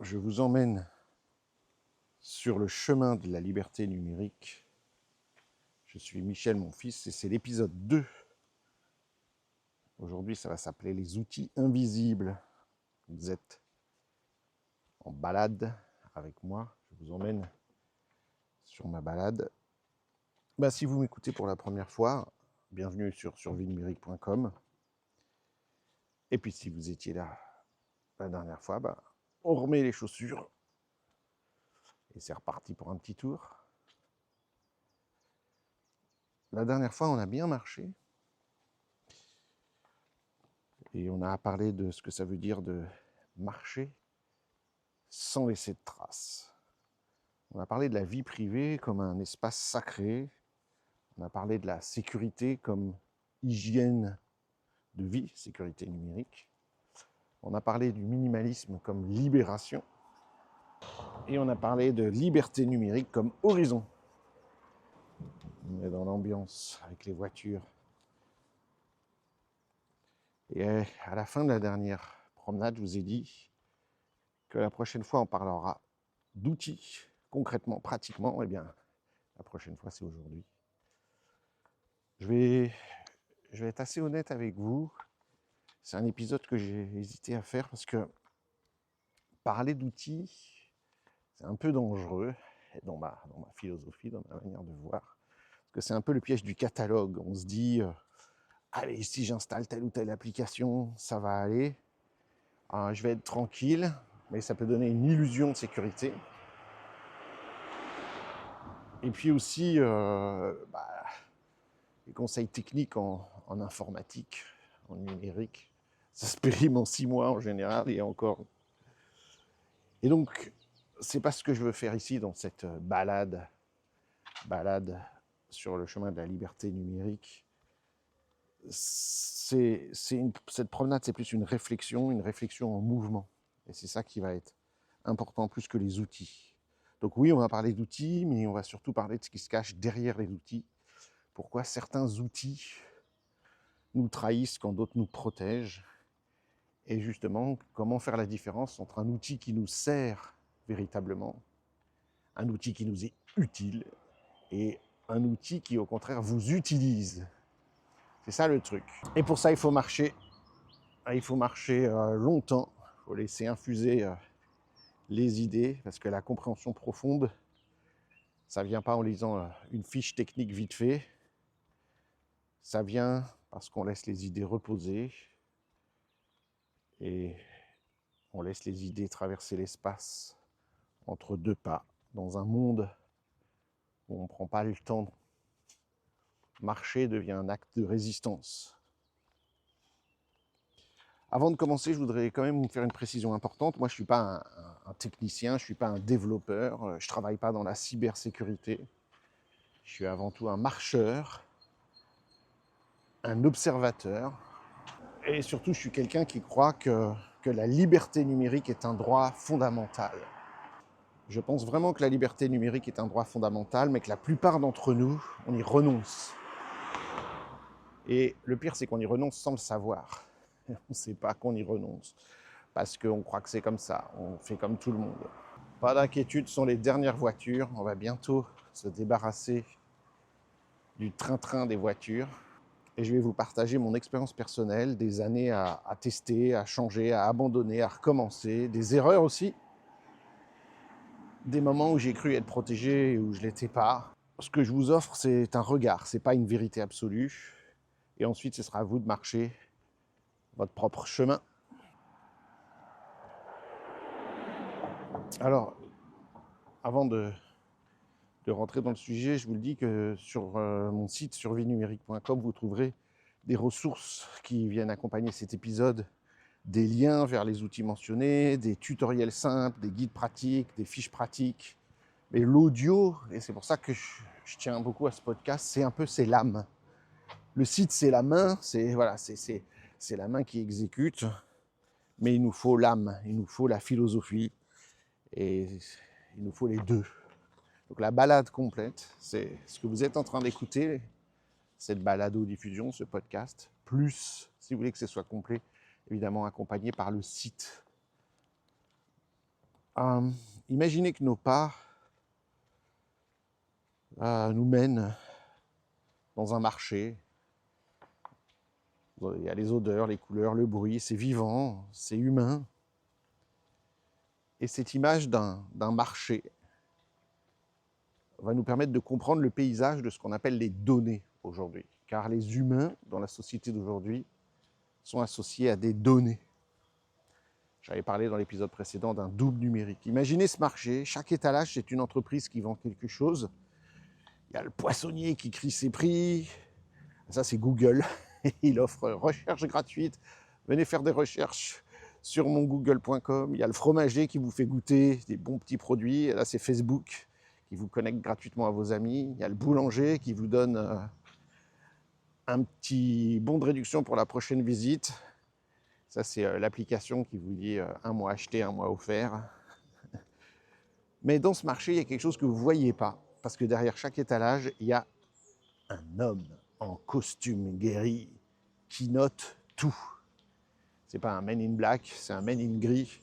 je vous emmène sur le chemin de la liberté numérique. Je suis Michel, mon fils, et c'est l'épisode 2. Aujourd'hui, ça va s'appeler les outils invisibles. Vous êtes en balade avec moi. Je vous emmène sur ma balade. Si vous m'écoutez pour la première fois, bienvenue sur survienumérique.com. Et puis si vous étiez là la dernière fois, on remet les chaussures. Et c'est reparti pour un petit tour. La dernière fois, on a bien marché. Et on a parlé de ce que ça veut dire de marcher sans laisser de traces. On a parlé de la vie privée comme un espace sacré. On a parlé de la sécurité comme hygiène de vie, sécurité numérique. On a parlé du minimalisme comme libération. Et on a parlé de liberté numérique comme horizon. On est dans l'ambiance avec les voitures. Et à la fin de la dernière promenade, je vous ai dit que la prochaine fois, on parlera d'outils, concrètement, pratiquement. Eh bien, la prochaine fois, c'est aujourd'hui. Je vais être assez honnête avec vous. C'est un épisode que j'ai hésité à faire parce que parler d'outils, c'est un peu dangereux dans ma philosophie, dans ma manière de voir. Parce que c'est un peu le piège du catalogue. On se dit, allez, si j'installe telle ou telle application, ça va aller. Je vais être tranquille, mais ça peut donner une illusion de sécurité. Et puis aussi, les conseils techniques en informatique, en numérique, ça se périme en 6 mois en général, et encore. Et donc, c'est pas ce que je veux faire ici dans cette balade sur le chemin de la liberté numérique. Cette promenade, c'est plus une réflexion en mouvement. Et c'est ça qui va être important plus que les outils. Donc oui, on va parler d'outils, mais on va surtout parler de ce qui se cache derrière les outils. Pourquoi certains outils nous trahissent quand d'autres nous protègent. Et justement, comment faire la différence entre un outil qui nous sert véritablement, un outil qui nous est utile, et un outil qui, au contraire, vous utilise. C'est ça le truc. Et pour ça, il faut marcher. Il faut marcher longtemps. Il faut laisser infuser les idées, parce que la compréhension profonde, ça ne vient pas en lisant une fiche technique vite fait. Ça vient parce qu'on laisse les idées reposer et on laisse les idées traverser l'espace entre deux pas, dans un monde où on ne prend pas le temps. Marcher devient un acte de résistance. Avant de commencer, je voudrais quand même vous faire une précision importante. Moi, je ne suis pas un technicien, je ne suis pas un développeur, je ne travaille pas dans la cybersécurité. Je suis avant tout un marcheur, un observateur, et surtout, je suis quelqu'un qui croit que la liberté numérique est un droit fondamental. Je pense vraiment que la liberté numérique est un droit fondamental, mais que la plupart d'entre nous, on y renonce. Et le pire, c'est qu'on y renonce sans le savoir. On ne sait pas qu'on y renonce, parce qu'on croit que c'est comme ça, on fait comme tout le monde. Pas d'inquiétude, ce sont les dernières voitures. On va bientôt se débarrasser du train-train des voitures. Et je vais vous partager mon expérience personnelle, des années à tester, à changer, à abandonner, à recommencer, des erreurs aussi, des moments où j'ai cru être protégé et où je ne l'étais pas. Ce que je vous offre, c'est un regard, ce n'est pas une vérité absolue. Et ensuite, ce sera à vous de marcher votre propre chemin. Alors, avant de rentrer dans le sujet, je vous le dis que sur mon site survienumérique.com, vous trouverez des ressources qui viennent accompagner cet épisode, des liens vers les outils mentionnés, des tutoriels simples, des guides pratiques, des fiches pratiques. Mais l'audio, et c'est pour ça que je tiens beaucoup à ce podcast, c'est l'âme. Le site, c'est la main, c'est la main qui exécute, mais il nous faut l'âme, il nous faut la philosophie, et il nous faut les deux. Donc la balade complète, c'est ce que vous êtes en train d'écouter, cette balado-diffusion, ce podcast, plus, si vous voulez que ce soit complet, évidemment accompagné par le site. Euh, Imaginez que nos pas nous mènent dans un marché. Il y a les odeurs, les couleurs, le bruit, c'est vivant, c'est humain. Et cette image d'un marché va nous permettre de comprendre le paysage de ce qu'on appelle les données aujourd'hui. Car les humains, dans la société d'aujourd'hui, sont associés à des données. J'avais parlé dans l'épisode précédent d'un double numérique. Imaginez ce marché, chaque étalage, c'est une entreprise qui vend quelque chose. Il y a le poissonnier qui crie ses prix. Ça, c'est Google. Il offre recherche gratuite. Venez faire des recherches sur mon google.com. Il y a le fromager qui vous fait goûter des bons petits produits. Et là, c'est Facebook qui vous connecte gratuitement à vos amis. Il y a le boulanger qui vous donne un petit bon de réduction pour la prochaine visite. Ça, c'est l'application qui vous dit un mois acheté, un mois offert. Mais dans ce marché, il y a quelque chose que vous ne voyez pas. Parce que derrière chaque étalage, il y a un homme en costume guéri qui note tout. C'est pas un man in black, c'est un man in gris.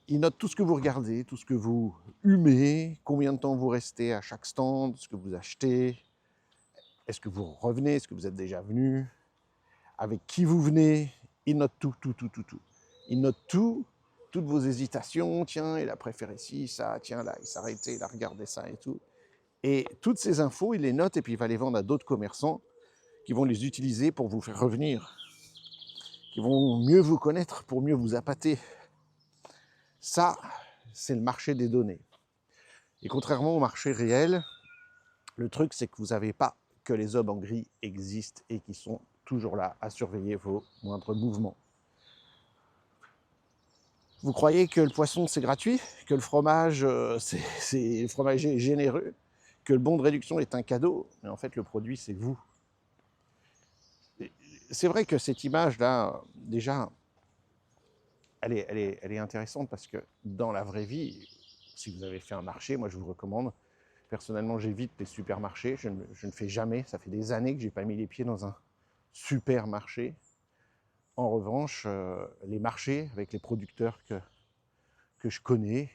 Il note tout ce que vous regardez, tout ce que vous humez, combien de temps vous restez à chaque stand, ce que vous achetez, est-ce que vous revenez, est-ce que vous êtes déjà venu, avec qui vous venez. Il note tout, tout, tout, tout, tout. Il note tout, toutes vos hésitations. Tiens, il a préféré ci, ça. Tiens, là, il s'est arrêté, il a regardé ça et tout. Et toutes ces infos, il les note et puis il va les vendre à d'autres commerçants qui vont les utiliser pour vous faire revenir, qui vont mieux vous connaître pour mieux vous appâter. Ça, c'est le marché des données. Et contrairement au marché réel, le truc, c'est que vous n'avez pas que les hommes en gris existent et qui sont toujours là à surveiller vos moindres mouvements. Vous croyez que le poisson, c'est gratuit, que le fromage, c'est le fromager est généreux, que le bon de réduction est un cadeau, mais en fait, le produit, c'est vous. C'est vrai que cette image-là, déjà, elle est intéressante parce que dans la vraie vie, si vous avez fait un marché, moi je vous recommande. Personnellement, j'évite les supermarchés. Je ne fais jamais. Ça fait des années que je n'ai pas mis les pieds dans un supermarché. En revanche, les marchés avec les producteurs que je connais,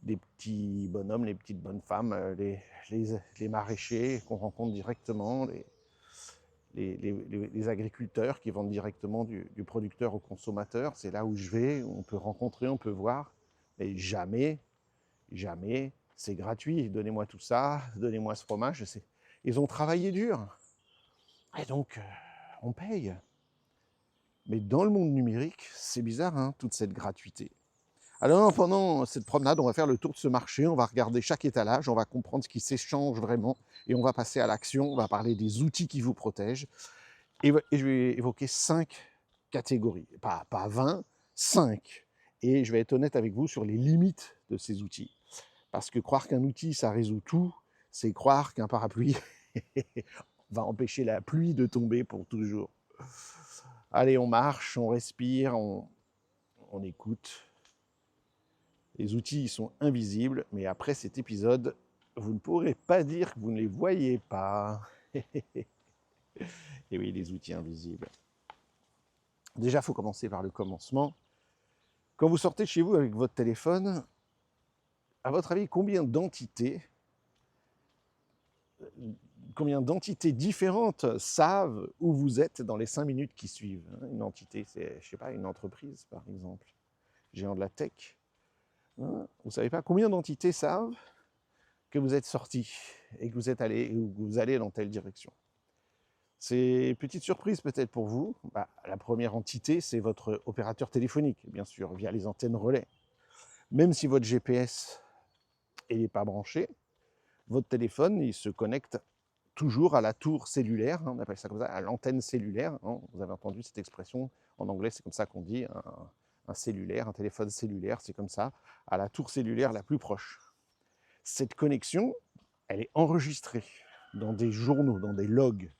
les petits bonhommes, les petites bonnes femmes, les maraîchers qu'on rencontre directement, les agriculteurs qui vendent directement du producteur au consommateur. C'est là où je vais, où on peut rencontrer, on peut voir. Mais jamais, jamais, c'est gratuit. Donnez-moi tout ça, donnez-moi ce fromage. Ils ont travaillé dur. Et donc, on paye. Mais dans le monde numérique, c'est bizarre, hein, toute cette gratuité. Alors, pendant cette promenade, on va faire le tour de ce marché, on va regarder chaque étalage, on va comprendre ce qui s'échange vraiment, et on va passer à l'action, on va parler des outils qui vous protègent. Et je vais évoquer 5 catégories, pas 20, 5. Et je vais être honnête avec vous sur les limites de ces outils. Parce que croire qu'un outil, ça résout tout, c'est croire qu'un parapluie va empêcher la pluie de tomber pour toujours. Allez, on marche, on respire, on écoute. Les outils ils sont invisibles, mais après cet épisode, vous ne pourrez pas dire que vous ne les voyez pas. Et oui, les outils invisibles. Déjà, il faut commencer par le commencement. Quand vous sortez de chez vous avec votre téléphone, à votre avis, combien d'entités différentes savent où vous êtes dans les 5 minutes qui suivent? Une entité, c'est, je sais pas, une entreprise, par exemple, géant de la tech. Vous ne savez pas combien d'entités savent que vous êtes sorti et que vous êtes allé ou que vous allez dans telle direction. C'est une petite surprise peut-être pour vous. La première entité, c'est votre opérateur téléphonique, bien sûr, via les antennes relais. Même si votre GPS n'est pas branché, votre téléphone, il se connecte toujours à la tour cellulaire, on appelle ça comme ça, à l'antenne cellulaire. Vous avez entendu cette expression, en anglais c'est comme ça qu'on dit, un cellulaire, un téléphone cellulaire, c'est comme ça, à la tour cellulaire la plus proche. Cette connexion, elle est enregistrée dans des journaux, dans des logs.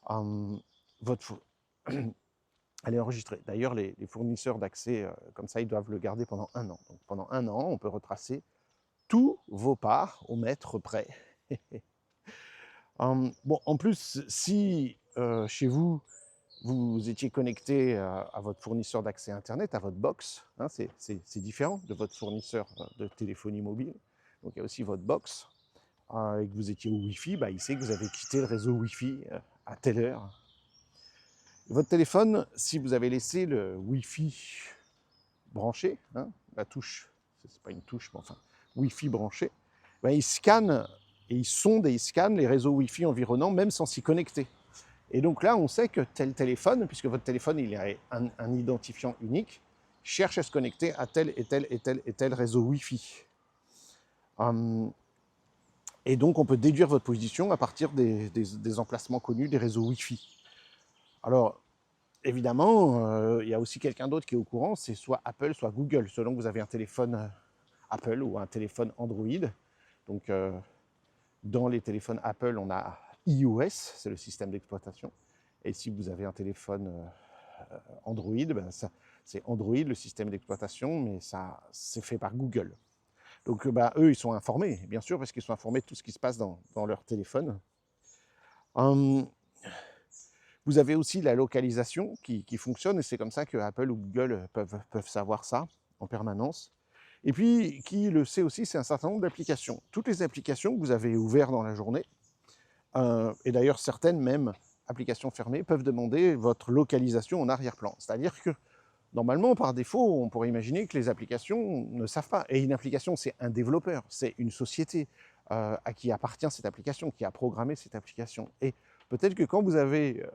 Elle est enregistrée. D'ailleurs, les fournisseurs d'accès comme ça, ils doivent le garder pendant 1 an. Donc pendant 1 an, on peut retracer tous vos pas au mètre près. Bon, en plus, si chez vous, vous étiez connecté à votre fournisseur d'accès Internet, à votre box, hein, c'est différent de votre fournisseur de téléphonie mobile. Donc il y a aussi votre box, et que vous étiez au Wi-Fi, bah, il sait que vous avez quitté le réseau Wi-Fi à telle heure. Votre téléphone, si vous avez laissé le Wi-Fi branché, hein, la touche, c'est pas une touche, mais enfin, Wi-Fi branché, ben, il scanne, et il sonde et il scanne les réseaux Wi-Fi environnants, même sans s'y connecter. Et donc là, on sait que tel téléphone, puisque votre téléphone il a un identifiant unique, cherche à se connecter à tel et tel et tel et tel réseau Wi-Fi. Et donc, on peut déduire votre position à partir des emplacements connus des réseaux Wi-Fi. Alors, évidemment, il y a aussi quelqu'un d'autre qui est au courant, c'est soit Apple, soit Google, selon que vous avez un téléphone Apple ou un téléphone Android. Donc, dans les téléphones Apple, on a iOS, c'est le système d'exploitation. Et si vous avez un téléphone Android, ben c'est Android, le système d'exploitation, mais ça, c'est fait par Google. Donc, bah, eux, ils sont informés, bien sûr, parce qu'ils sont informés de tout ce qui se passe dans leur téléphone. Vous avez aussi la localisation qui fonctionne, et c'est comme ça que Apple ou Google peuvent savoir ça en permanence. Et puis, qui le sait aussi, c'est un certain nombre d'applications. Toutes les applications que vous avez ouvertes dans la journée, et d'ailleurs certaines même applications fermées, peuvent demander votre localisation en arrière-plan. C'est-à-dire que, normalement, par défaut, on pourrait imaginer que les applications ne savent pas. Et une application, c'est un développeur, c'est une société à qui appartient cette application, qui a programmé cette application. Et peut-être que quand vous avez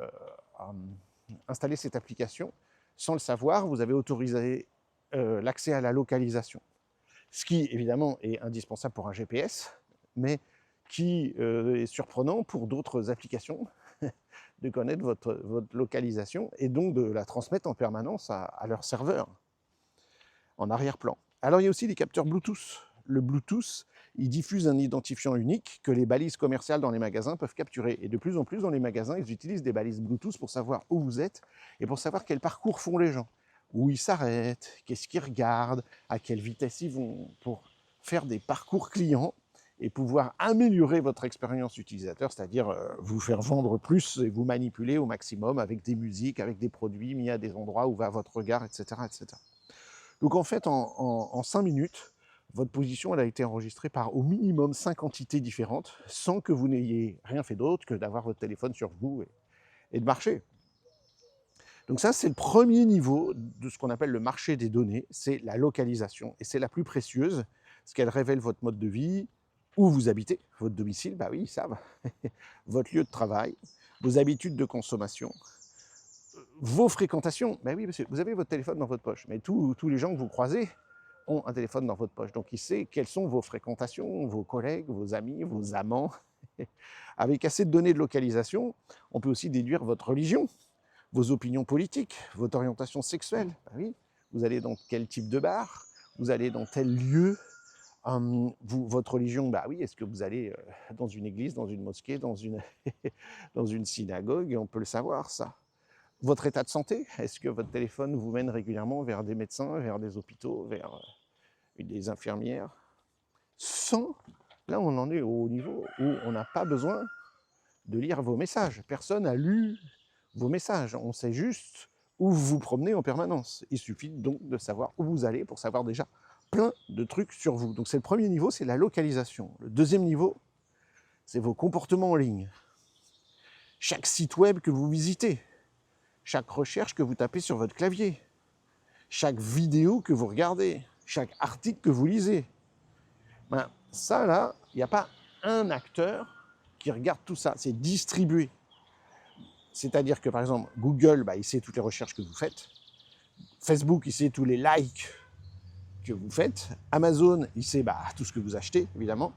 installé cette application, sans le savoir, vous avez autorisé l'accès à la localisation. Ce qui, évidemment, est indispensable pour un GPS, mais qui est surprenant pour d'autres applications de connaître votre localisation et donc de la transmettre en permanence à leur serveur, en arrière-plan. Alors, il y a aussi les capteurs Bluetooth. Le Bluetooth, il diffuse un identifiant unique que les balises commerciales dans les magasins peuvent capturer. Et de plus en plus, dans les magasins, ils utilisent des balises Bluetooth pour savoir où vous êtes et pour savoir quel parcours font les gens, où ils s'arrêtent, qu'est-ce qu'ils regardent, à quelle vitesse ils vont, pour faire des parcours clients et pouvoir améliorer votre expérience utilisateur, c'est-à-dire vous faire vendre plus et vous manipuler au maximum avec des musiques, avec des produits mis à des endroits où va votre regard, etc. etc. Donc en fait, en 5 minutes, votre position elle a été enregistrée par au minimum 5 entités différentes, sans que vous n'ayez rien fait d'autre que d'avoir votre téléphone sur vous et de marcher. Donc ça, c'est le premier niveau de ce qu'on appelle le marché des données, c'est la localisation. Et c'est la plus précieuse, parce qu'elle révèle votre mode de vie, où vous habitez, votre domicile, bah oui, ils savent, votre lieu de travail, vos habitudes de consommation, vos fréquentations. Bah oui, parce que vous avez votre téléphone dans votre poche, mais tous les gens que vous croisez ont un téléphone dans votre poche. Donc il sait quelles sont vos fréquentations, vos collègues, vos amis, vos amants. Avec assez de données de localisation, on peut aussi déduire votre religion, vos opinions politiques, votre orientation sexuelle. Ben oui, vous allez dans quel type de bar, vous allez dans tel lieu, votre religion, bah oui, est-ce que vous allez dans une église, dans une mosquée, dans une, dans une synagogue, on peut le savoir ça. Votre état de santé, est-ce que votre téléphone vous mène régulièrement vers des médecins, vers des hôpitaux, vers des infirmières, sans, là on en est au niveau où on n'a pas besoin de lire vos messages. Personne n'a lu vos messages. On sait juste où vous vous promenez en permanence. Il suffit donc de savoir où vous allez pour savoir déjà plein de trucs sur vous. Donc c'est le premier niveau, c'est la localisation. Le deuxième niveau, c'est vos comportements en ligne. Chaque site web que vous visitez, chaque recherche que vous tapez sur votre clavier, chaque vidéo que vous regardez, chaque article que vous lisez. Ben, ça là, il n'y a pas un acteur qui regarde tout ça, c'est distribué. C'est-à-dire que, par exemple, Google, bah, il sait toutes les recherches que vous faites. Facebook, il sait tous les likes que vous faites. Amazon, il sait tout ce que vous achetez, évidemment.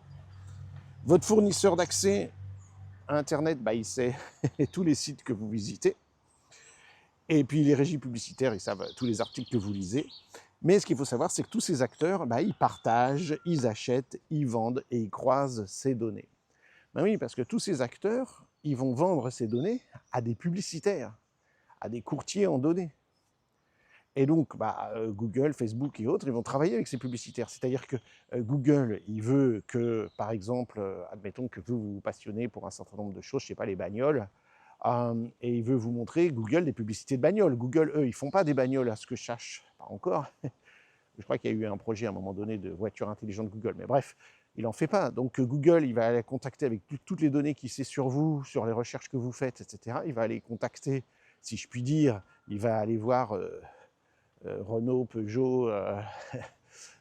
Votre fournisseur d'accès à Internet, il sait tous les sites que vous visitez. Et puis les régies publicitaires, ils savent tous les articles que vous lisez. Mais ce qu'il faut savoir, c'est que tous ces acteurs, ils partagent, ils achètent, ils vendent et ils croisent ces données. Ben oui, parce que tous ces acteurs, ils vont vendre ces données à des publicitaires, à des courtiers en données. Et donc, Google, Facebook et autres, ils vont travailler avec ces publicitaires. C'est-à-dire que Google, il veut que, par exemple, admettons que vous vous passionnez pour un certain nombre de choses, je ne sais pas, les bagnoles, Et il veut vous montrer, Google, des publicités de bagnoles. Google, eux, ils font pas des bagnoles, à ce que je sache, pas encore. Je crois qu'il y a eu un projet à un moment donné de voiture intelligente Google, mais bref, il n'en fait pas. Donc Google, il va aller contacter avec toutes les données qu'il sait sur vous, sur les recherches que vous faites, etc. Il va aller contacter, si je puis dire, il va aller voir Renault, Peugeot,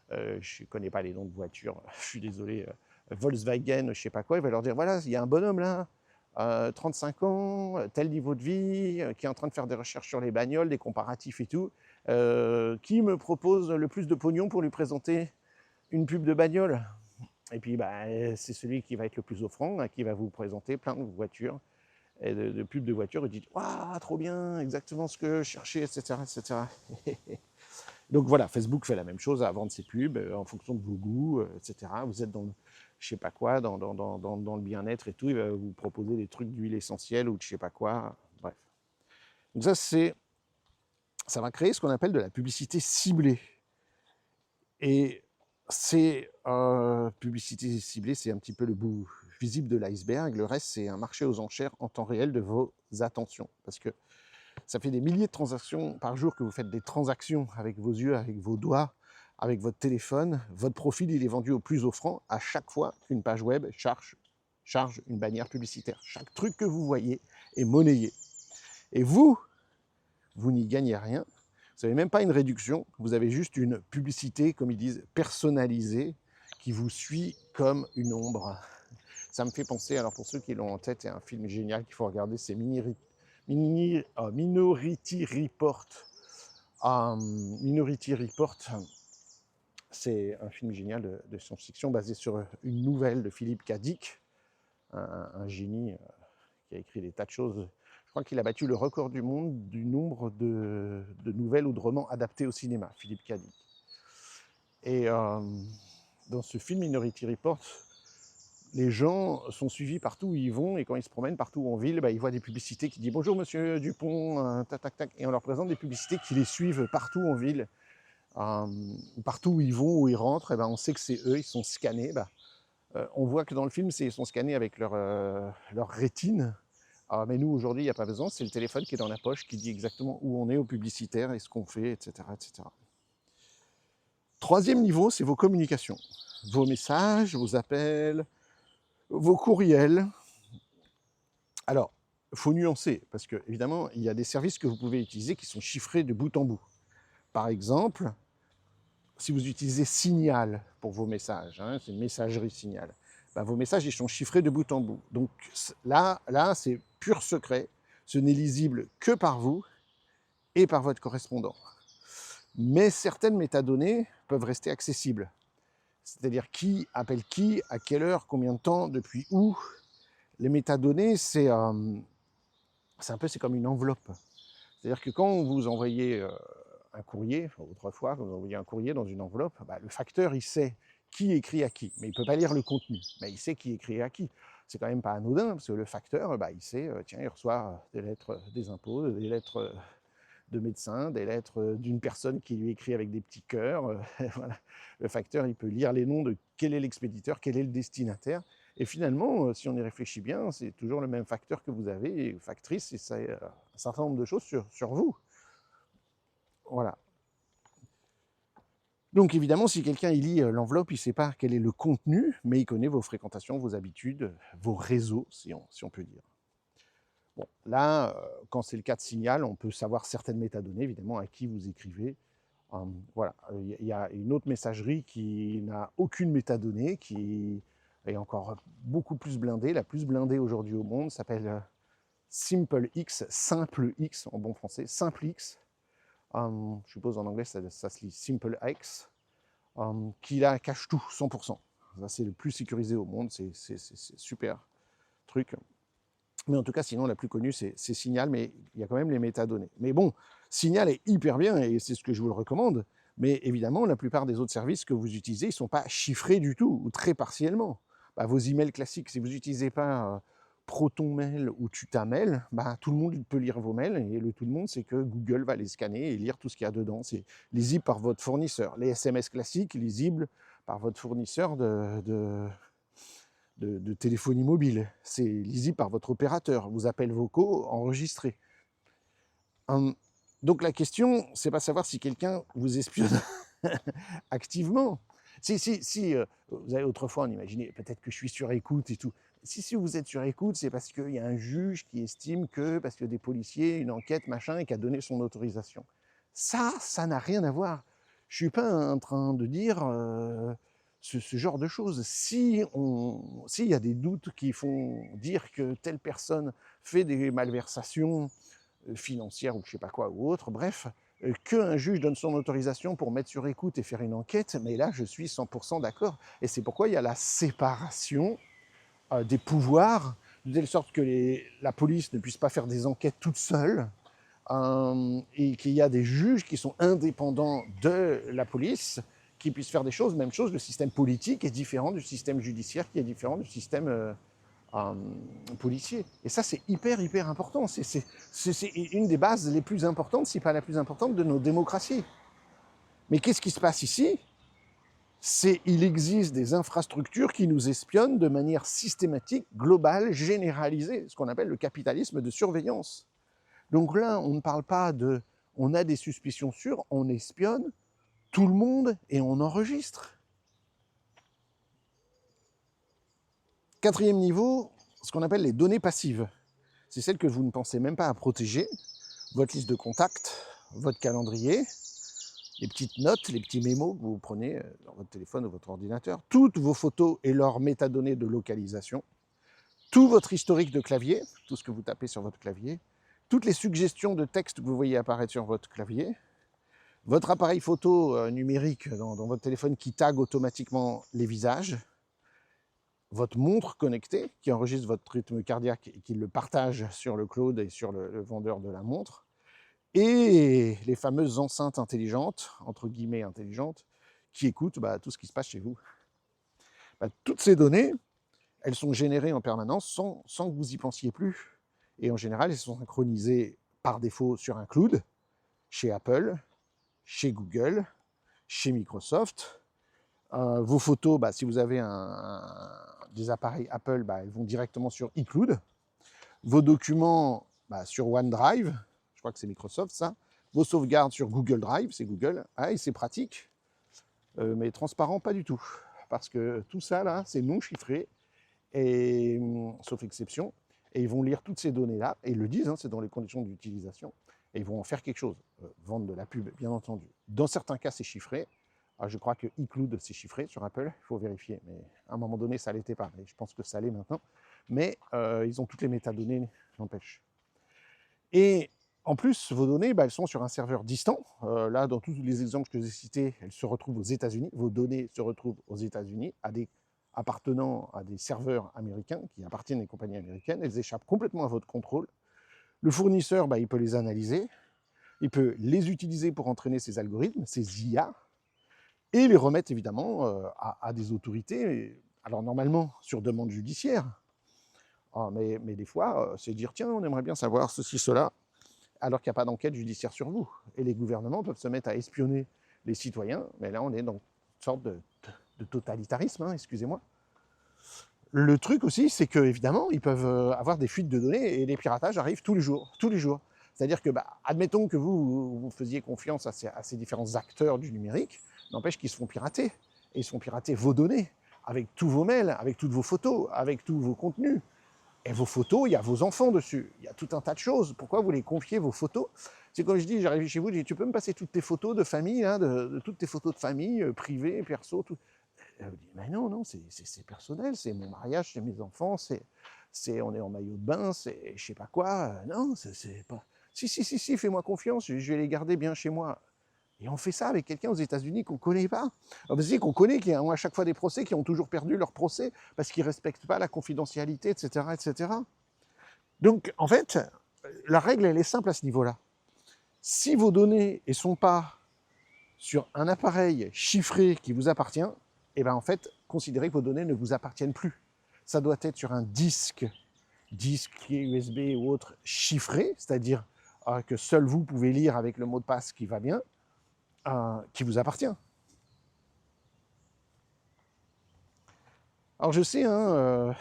je ne connais pas les noms de voitures, je suis désolé, Volkswagen, je ne sais pas quoi, il va leur dire, voilà, il y a un bonhomme là, 35 ans, tel niveau de vie, qui est en train de faire des recherches sur les bagnoles, des comparatifs et tout, qui me propose le plus de pognon pour lui présenter une pub de bagnole. Et puis bah, c'est celui qui va être le plus offrant, qui va vous présenter plein de voitures, et de pubs de voitures, et dites, waouh, trop bien, exactement ce que je cherchais, etc. etc. Donc voilà, Facebook fait la même chose à vendre ses pubs en fonction de vos goûts, etc. Vous êtes dans le, je sais pas quoi, dans le bien-être et tout, il va vous proposer des trucs d'huile essentielle ou de je sais pas quoi, bref. Donc ça va créer ce qu'on appelle de la publicité ciblée. Et c'est publicité ciblée, c'est un petit peu le bout visible de l'iceberg. Le reste, c'est un marché aux enchères en temps réel de vos attentions. Parce que ça fait des milliers de transactions par jour que vous faites des transactions avec vos yeux, avec vos doigts, avec votre téléphone. Votre profil, il est vendu au plus offrant à chaque fois qu'une page web charge une bannière publicitaire. Chaque truc que vous voyez est monnayé. Et vous n'y gagnez rien. Vous n'avez même pas une réduction, vous avez juste une publicité, comme ils disent, personnalisée, qui vous suit comme une ombre. Ça me fait penser, alors pour ceux qui l'ont en tête, il y a un film génial qu'il faut regarder, c'est Minority Report. Minority Report, c'est un film génial de science-fiction basé sur une nouvelle de Philippe K. Dick, un génie qui a écrit des tas de choses. Je crois qu'il a battu le record du monde du nombre de nouvelles ou de romans adaptés au cinéma, Philippe K. Dick. Et dans ce film Minority Report, les gens sont suivis partout où ils vont, et quand ils se promènent partout en ville, bah, ils voient des publicités qui disent « Bonjour monsieur Dupont, tac, tac, tac », et on leur présente des publicités qui les suivent partout en ville. Partout où ils vont, où ils rentrent, et ben on sait que c'est eux, ils sont scannés. On voit que dans le film, ils sont scannés avec leur rétine. Mais nous, aujourd'hui, il n'y a pas besoin, c'est le téléphone qui est dans la poche qui dit exactement où on est au publicitaire et ce qu'on fait, etc., etc. Troisième niveau, c'est vos communications. Vos messages, vos appels, vos courriels. Alors, il faut nuancer, parce que évidemment, il y a des services que vous pouvez utiliser qui sont chiffrés de bout en bout. Par exemple, si vous utilisez Signal pour vos messages, hein, c'est une messagerie Signal, ben, vos messages ils sont chiffrés de bout en bout. Donc là c'est pur secret, ce n'est lisible que par vous et par votre correspondant. Mais certaines métadonnées peuvent rester accessibles. C'est-à-dire qui appelle qui, à quelle heure, combien de temps, depuis où. Les métadonnées, c'est un peu comme une enveloppe. C'est-à-dire que quand vous envoyez un courrier, autrefois, quand vous envoyez un courrier dans une enveloppe, bah, le facteur, il sait qui écrit à qui, mais il ne peut pas lire le contenu, mais il sait qui écrit à qui. C'est quand même pas anodin, parce que le facteur, bah, il sait, tiens, il reçoit des lettres des impôts, des lettres de médecins, des lettres d'une personne qui lui écrit avec des petits cœurs. Voilà. Le facteur, il peut lire les noms de quel est l'expéditeur, quel est le destinataire. Et finalement, si on y réfléchit bien, c'est toujours le même facteur que vous avez, et factrice, et ça un certain nombre de choses sur vous. Voilà. Donc évidemment, si quelqu'un il lit l'enveloppe, il ne sait pas quel est le contenu, mais il connaît vos fréquentations, vos habitudes, vos réseaux, si on peut dire. Bon, là, quand c'est le cas de Signal, on peut savoir certaines métadonnées, évidemment, à qui vous écrivez. Voilà, il y a une autre messagerie qui n'a aucune métadonnée, qui est encore beaucoup plus blindée. La plus blindée aujourd'hui au monde s'appelle SimpleX, Simple X en bon français, SimpleX. Je suppose en anglais ça se lit SimpleX, qui là cache tout, 100%. C'est le plus sécurisé au monde, c'est super truc. Mais en tout cas, sinon, la plus connue, c'est Signal, mais il y a quand même les métadonnées. Mais bon, Signal est hyper bien, et c'est ce que je vous le recommande, mais évidemment, la plupart des autres services que vous utilisez, ils ne sont pas chiffrés du tout, ou très partiellement. Bah, vos emails classiques, si vous n'utilisez pas ProtonMail ou Tutamail, bah, tout le monde peut lire vos mails, et le tout le monde, c'est que Google va les scanner et lire tout ce qu'il y a dedans. C'est lisible par votre fournisseur. Les SMS classiques, lisibles par votre fournisseur de téléphonie mobile. C'est lisible par votre opérateur. Vos appels vocaux enregistrés. Donc la question, c'est pas savoir si quelqu'un vous espionne activement. Si vous avez autrefois, on imaginait peut-être que je suis sur écoute et tout. Si vous êtes sur écoute, c'est parce qu'il y a un juge qui estime que, parce que des policiers, une enquête, machin, et qui a donné son autorisation. Ça n'a rien à voir. Je suis pas en train de dire ce genre de choses. S'il y a des doutes qui font dire que telle personne fait des malversations financières ou je sais pas quoi ou autre, bref, qu'un juge donne son autorisation pour mettre sur écoute et faire une enquête, mais là je suis 100% d'accord. Et c'est pourquoi il y a la séparation des pouvoirs, de telle sorte que la police ne puisse pas faire des enquêtes toute seule, et qu'il y a des juges qui sont indépendants de la police, qui puissent faire des choses. Même chose, le système politique est différent du système judiciaire, qui est différent du système policier. Et ça, c'est hyper important. C'est une des bases les plus importantes, si pas la plus importante, de nos démocraties. Mais qu'est-ce qui se passe ici? Il existe des infrastructures qui nous espionnent de manière systématique, globale, généralisée, ce qu'on appelle le capitalisme de surveillance. Donc là, on ne parle pas de « on a des suspicions sûres », on espionne tout le monde et on enregistre. Quatrième niveau, ce qu'on appelle les données passives. C'est celles que vous ne pensez même pas à protéger. Votre liste de contacts, votre calendrier, les petites notes, les petits mémos que vous prenez dans votre téléphone ou votre ordinateur, toutes vos photos et leurs métadonnées de localisation, tout votre historique de clavier, tout ce que vous tapez sur votre clavier, toutes les suggestions de texte que vous voyez apparaître sur votre clavier, votre appareil photo numérique dans votre téléphone qui tag automatiquement les visages, votre montre connectée qui enregistre votre rythme cardiaque et qui le partage sur le cloud et sur le vendeur de la montre, et les fameuses enceintes intelligentes, entre guillemets intelligentes, qui écoutent tout ce qui se passe chez vous. Toutes ces données, elles sont générées en permanence sans que vous y pensiez plus. Et en général, elles sont synchronisées par défaut sur un cloud, chez Apple, chez Google, chez Microsoft. Vos photos, si vous avez des appareils Apple, elles vont directement sur iCloud. Vos documents sur OneDrive, je crois que c'est Microsoft ça. Vos sauvegardes sur Google Drive, c'est Google. Et c'est pratique, mais transparent pas du tout. Parce que tout ça là, c'est non chiffré, et, sauf exception. Et ils vont lire toutes ces données-là, et ils le disent, c'est dans les conditions d'utilisation, et ils vont en faire quelque chose. Vendre de la pub, bien entendu. Dans certains cas, c'est chiffré. Je crois que iCloud, c'est chiffré sur Apple, il faut vérifier. Mais à un moment donné, ça ne l'était pas. Et je pense que ça l'est maintenant. Mais ils ont toutes les métadonnées, n'empêche. Et en plus, vos données, elles sont sur un serveur distant. Là, dans tous les exemples que j'ai cités, elles se retrouvent aux États-Unis. Vos données se retrouvent aux États-Unis, appartenant à des serveurs américains, qui appartiennent à des compagnies américaines. Elles échappent complètement à votre contrôle. Le fournisseur, il peut les analyser. Il peut les utiliser pour entraîner ses algorithmes, ses IA, et les remettre évidemment à des autorités. Alors normalement, sur demande judiciaire. Mais des fois, c'est dire, tiens, on aimerait bien savoir ceci, cela, alors qu'il n'y a pas d'enquête judiciaire sur vous. Et les gouvernements peuvent se mettre à espionner les citoyens, mais là, on est dans une sorte de totalitarisme, excusez-moi. Le truc aussi, c'est qu'évidemment, ils peuvent avoir des fuites de données, et les piratages arrivent tous les jours. C'est-à-dire que, admettons que vous faisiez confiance à ces différents acteurs du numérique, n'empêche qu'ils se font pirater. Et ils se font pirater vos données, avec tous vos mails, avec toutes vos photos, avec tous vos contenus. Et vos photos, il y a vos enfants dessus. Il y a tout un tas de choses. Pourquoi vous les confiez, vos photos? C'est comme je dis, j'arrive chez vous, je dis, tu peux me passer toutes tes photos de famille, de toutes tes photos de famille, privées, perso, tout. Et elle me dit, mais non, c'est personnel, c'est mon mariage, c'est mes enfants, on est en maillot de bain, c'est je sais pas quoi. Non, c'est pas... Si, fais-moi confiance, je vais les garder bien chez moi. Et on fait ça avec quelqu'un aux États-Unis qu'on ne connaît pas. Qu'on connaît, qui ont à chaque fois des procès, qui ont toujours perdu leur procès parce qu'ils ne respectent pas la confidentialité, etc., etc. Donc, en fait, la règle, elle est simple à ce niveau-là. Si vos données ne sont pas sur un appareil chiffré qui vous appartient, en fait, considérez que vos données ne vous appartiennent plus. Ça doit être sur un disque USB ou autre chiffré, c'est-à-dire que seul vous pouvez lire avec le mot de passe qui va bien, qui vous appartient. Alors je sais, hein,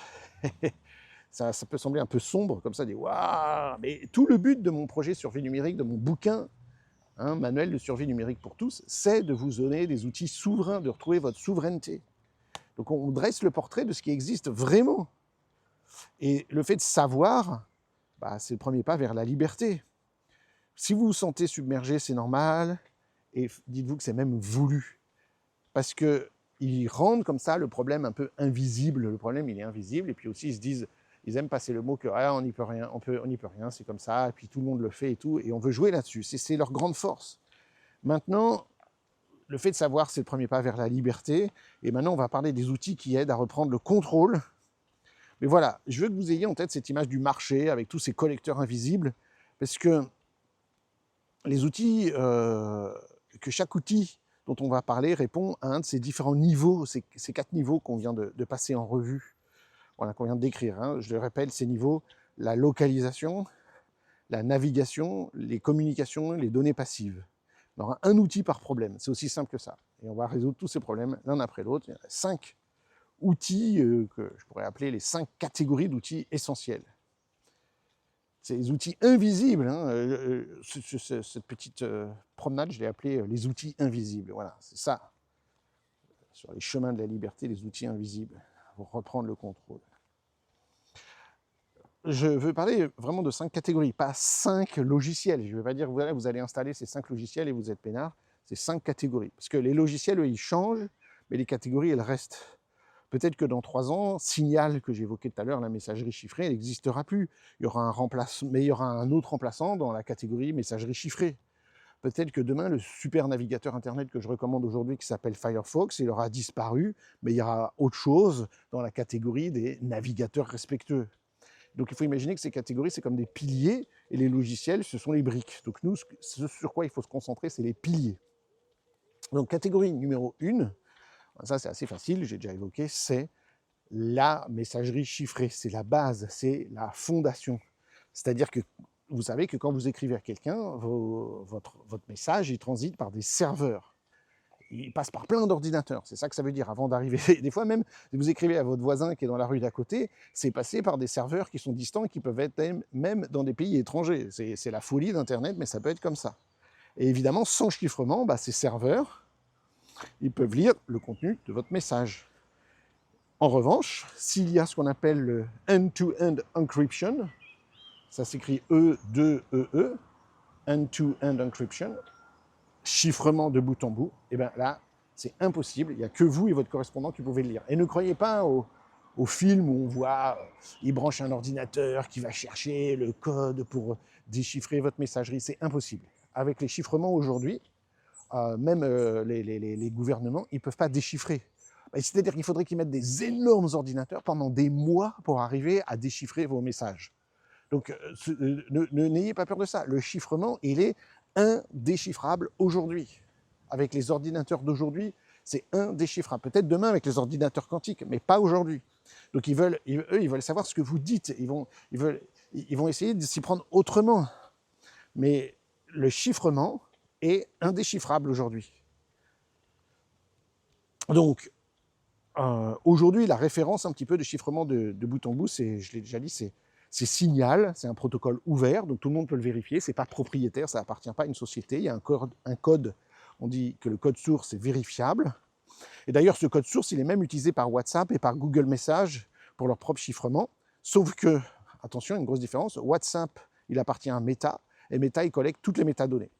ça peut sembler un peu sombre, comme ça, dire waouh, mais tout le but de mon projet survie numérique, de mon bouquin, hein, manuel de survie numérique pour tous, c'est de vous donner des outils souverains, de retrouver votre souveraineté. Donc on dresse le portrait de ce qui existe vraiment. Et le fait de savoir, bah, c'est le premier pas vers la liberté. Si vous vous sentez submergé, c'est normal, et dites-vous que c'est même voulu. Parce qu'ils rendent comme ça le problème un peu invisible. Le problème, il est invisible, et puis aussi, ils se disent, ils aiment passer le mot que ah, on n'y peut rien, on n'y peut rien, c'est comme ça, et puis tout le monde le fait et tout, et on veut jouer là-dessus. C'est leur grande force. Maintenant, le fait de savoir, c'est le premier pas vers la liberté, et maintenant, on va parler des outils qui aident à reprendre le contrôle. Mais voilà, je veux que vous ayez en tête cette image du marché avec tous ces collecteurs invisibles, parce que les outils, que chaque outil dont on va parler répond à un de ces différents niveaux, ces 4 niveaux qu'on vient de passer en revue, voilà, qu'on vient de décrire. Hein. Je le répète, ces niveaux, la localisation, la navigation, les communications, les données passives. On aura un outil par problème, c'est aussi simple que ça. Et on va résoudre tous ces problèmes l'un après l'autre. Il y a 5 outils que je pourrais appeler les 5 catégories d'outils essentiels. Ces outils invisibles, hein, cette petite promenade, je l'ai appelée les outils invisibles. Voilà, c'est ça. Sur les chemins de la liberté, les outils invisibles, pour reprendre le contrôle. Je veux parler vraiment de 5 catégories, pas 5 logiciels. Je ne vais pas dire, voilà, vous allez installer ces 5 logiciels et vous êtes peinard. C'est 5 catégories. Parce que les logiciels, eux, ils changent, mais les catégories, elles restent. Peut-être que dans 3 ans, Signal, que j'évoquais tout à l'heure, la messagerie chiffrée, elle n'existera plus. Il y aura un remplaçant, mais il y aura un autre remplaçant dans la catégorie messagerie chiffrée. Peut-être que demain, le super navigateur Internet que je recommande aujourd'hui, qui s'appelle Firefox, il aura disparu, mais il y aura autre chose dans la catégorie des navigateurs respectueux. Donc il faut imaginer que ces catégories, c'est comme des piliers, et les logiciels, ce sont les briques. Donc nous, ce sur quoi il faut se concentrer, c'est les piliers. Donc catégorie numéro 1, ça c'est assez facile, j'ai déjà évoqué, c'est la messagerie chiffrée. C'est la base, c'est la fondation. C'est-à-dire que vous savez que quand vous écrivez à quelqu'un, votre message, il transite par des serveurs. Il passe par plein d'ordinateurs, c'est ça que ça veut dire, avant d'arriver. Des fois même, si vous écrivez à votre voisin qui est dans la rue d'à côté, c'est passé par des serveurs qui sont distants et qui peuvent être même dans des pays étrangers. C'est la folie d'Internet, mais ça peut être comme ça. Et évidemment, sans chiffrement, ces serveurs, ils peuvent lire le contenu de votre message. En revanche, s'il y a ce qu'on appelle le end-to-end encryption, ça s'écrit E2EE, end-to-end encryption, chiffrement de bout en bout, et bien là, c'est impossible, il n'y a que vous et votre correspondant qui pouvez le lire. Et ne croyez pas au film où on voit, il branche un ordinateur qui va chercher le code pour déchiffrer votre messagerie, c'est impossible. Avec les chiffrements aujourd'hui, même les gouvernements, ils ne peuvent pas déchiffrer. C'est-à-dire qu'il faudrait qu'ils mettent des énormes ordinateurs pendant des mois pour arriver à déchiffrer vos messages. Donc, n'ayez pas peur de ça. Le chiffrement, il est indéchiffrable aujourd'hui. Avec les ordinateurs d'aujourd'hui, c'est indéchiffrable. Peut-être demain avec les ordinateurs quantiques, mais pas aujourd'hui. Donc, eux, ils veulent savoir ce que vous dites. Ils vont essayer de s'y prendre autrement. Mais le chiffrement est indéchiffrable aujourd'hui. Donc, aujourd'hui, la référence un petit peu de chiffrement de bout en bout, je l'ai déjà dit, c'est Signal, c'est un protocole ouvert, donc tout le monde peut le vérifier, c'est pas propriétaire, ça appartient pas à une société, il y a un code, on dit que le code source est vérifiable. Et d'ailleurs, ce code source, il est même utilisé par WhatsApp et par Google Messages pour leur propre chiffrement, sauf que, attention, une grosse différence, WhatsApp, il appartient à Meta, et Meta, il collecte toutes les métadonnées.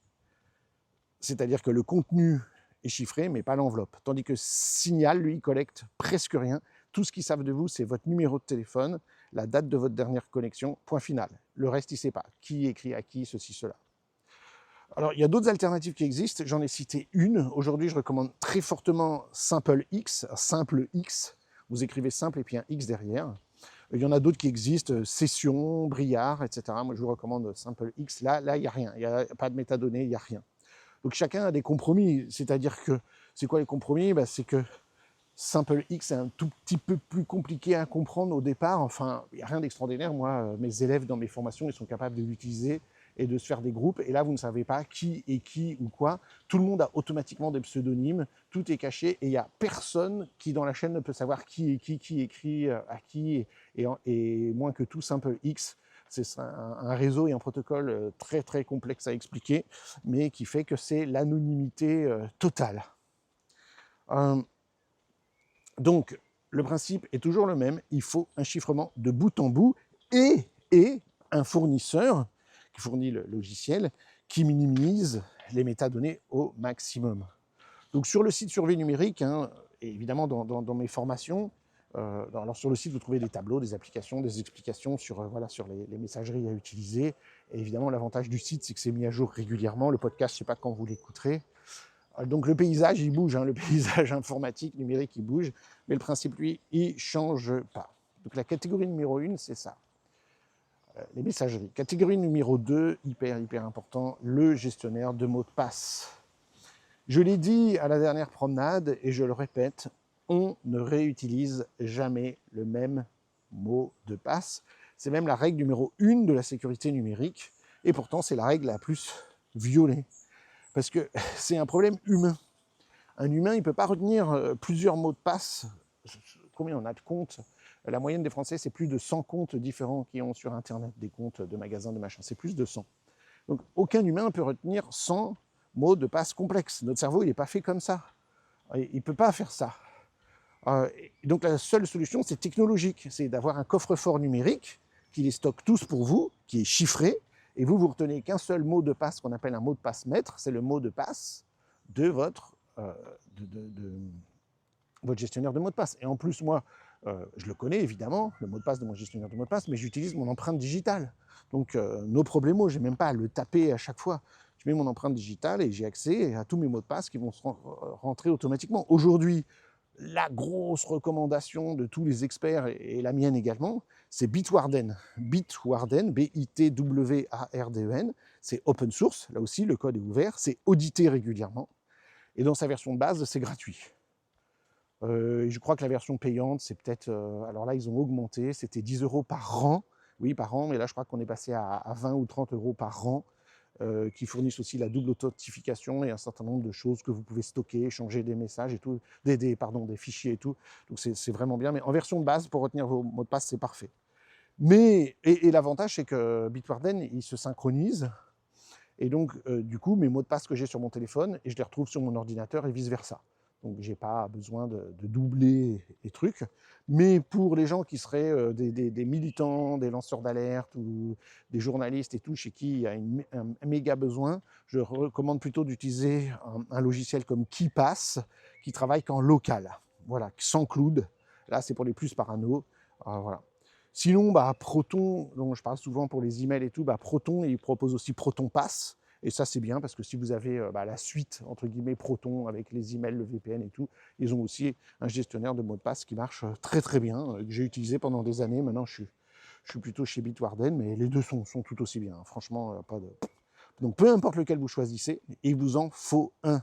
C'est-à-dire que le contenu est chiffré, mais pas l'enveloppe. Tandis que Signal, lui, collecte presque rien. Tout ce qu'ils savent de vous, c'est votre numéro de téléphone, la date de votre dernière connexion, point final. Le reste, il ne sait pas. Qui écrit à qui, ceci, cela. Alors, il y a d'autres alternatives qui existent. J'en ai cité une. Aujourd'hui, je recommande très fortement SimpleX. Simple X. Vous écrivez simple et puis un X derrière. Il y en a d'autres qui existent, Session, Briard, etc. Moi, je vous recommande SimpleX. Là, il n'y a rien. Il n'y a pas de métadonnées, il n'y a rien. Donc chacun a des compromis, c'est-à-dire que, c'est quoi les compromis? C'est que SimpleX est un tout petit peu plus compliqué à comprendre au départ, enfin, il n'y a rien d'extraordinaire, moi, mes élèves dans mes formations, ils sont capables de l'utiliser, et de se faire des groupes. Et là, vous ne savez pas qui est qui ou quoi. Tout le monde a automatiquement des pseudonymes, tout est caché et il n'y a personne qui dans la chaîne ne peut savoir qui est qui écrit à qui, et moins que tout Simple X. C'est un réseau et un protocole très très complexe à expliquer, mais qui fait que c'est l'anonymité totale. Donc, le principe est toujours le même, il faut un chiffrement de bout en bout et un fournisseur qui fournit le logiciel qui minimise les métadonnées au maximum. Donc sur le site Survie numérique, hein, et évidemment dans mes formations, alors sur le site vous trouvez des tableaux, des applications, des explications sur, voilà, sur les messageries à utiliser. Et évidemment l'avantage du site c'est que c'est mis à jour régulièrement. Le podcast, je ne sais pas quand vous l'écouterez. Donc le paysage il bouge, hein, le paysage informatique, numérique il bouge, mais le principe lui il ne change pas. Donc la catégorie numéro 1 c'est ça, les messageries. Catégorie numéro 2, hyper important, le gestionnaire de mots de passe. Je l'ai dit à la dernière promenade et je le répète, on ne réutilise jamais le même mot de passe. C'est même la règle numéro 1 de la sécurité numérique et pourtant c'est la règle la plus violée. Parce que c'est un problème humain. Un humain, il ne peut pas retenir plusieurs mots de passe. Combien on a de comptes? La moyenne des Français, c'est plus de 100 comptes différents qui ont sur Internet, des comptes de magasins, de machin. C'est plus de 100. Donc aucun humain ne peut retenir 100 mots de passe complexes. Notre cerveau, il n'est pas fait comme ça. Il ne peut pas faire ça. Donc la seule solution, c'est technologique. C'est d'avoir un coffre-fort numérique qui les stocke tous pour vous, qui est chiffré, et vous retenez qu'un seul mot de passe qu'on appelle un mot de passe maître, c'est le mot de passe de votre gestionnaire de mot de passe. Et en plus, moi, je le connais évidemment, le mot de passe de mon gestionnaire de mot de passe, mais j'utilise mon empreinte digitale. Donc, no problemo, je n'ai même pas à le taper à chaque fois. Je mets mon empreinte digitale et j'ai accès à tous mes mots de passe qui vont se rentrer automatiquement. Aujourd'hui, la grosse recommandation de tous les experts, et la mienne également, c'est Bitwarden. Bitwarden, B-I-T-W-A-R-D-E-N, c'est open source, là aussi le code est ouvert, c'est audité régulièrement, et dans sa version de base, c'est gratuit. Je crois que la version payante, c'est peut-être, alors là ils ont augmenté, c'était 10 € par an, oui par an, mais là je crois qu'on est passé à 20 ou 30 € par an, qui fournissent aussi la double authentification et un certain nombre de choses que vous pouvez stocker, échanger des messages et tout, des fichiers et tout. Donc c'est vraiment bien. Mais en version de base, pour retenir vos mots de passe, c'est parfait. Mais, et l'avantage, c'est que Bitwarden, il se synchronise. Et donc, du coup, mes mots de passe que j'ai sur mon téléphone, et je les retrouve sur mon ordinateur et vice-versa. Donc, je n'ai pas besoin de doubler les trucs. Mais pour les gens qui seraient des militants, des lanceurs d'alerte ou des journalistes et tout, chez qui il y a un méga besoin, je recommande plutôt d'utiliser un logiciel comme KeePass, qui travaille qu'en local. Voilà, sans cloud. Là, c'est pour les plus parano. Voilà. Sinon, Proton, dont je parle souvent pour les emails et tout, Proton, il propose aussi Proton Pass. Et ça, c'est bien parce que si vous avez la suite, entre guillemets, Proton avec les emails, le VPN et tout, ils ont aussi un gestionnaire de mots de passe qui marche très très bien, que j'ai utilisé pendant des années. Maintenant, je suis plutôt chez Bitwarden, mais les deux sont tout aussi bien. Franchement, pas de... Donc, peu importe lequel vous choisissez, il vous en faut un.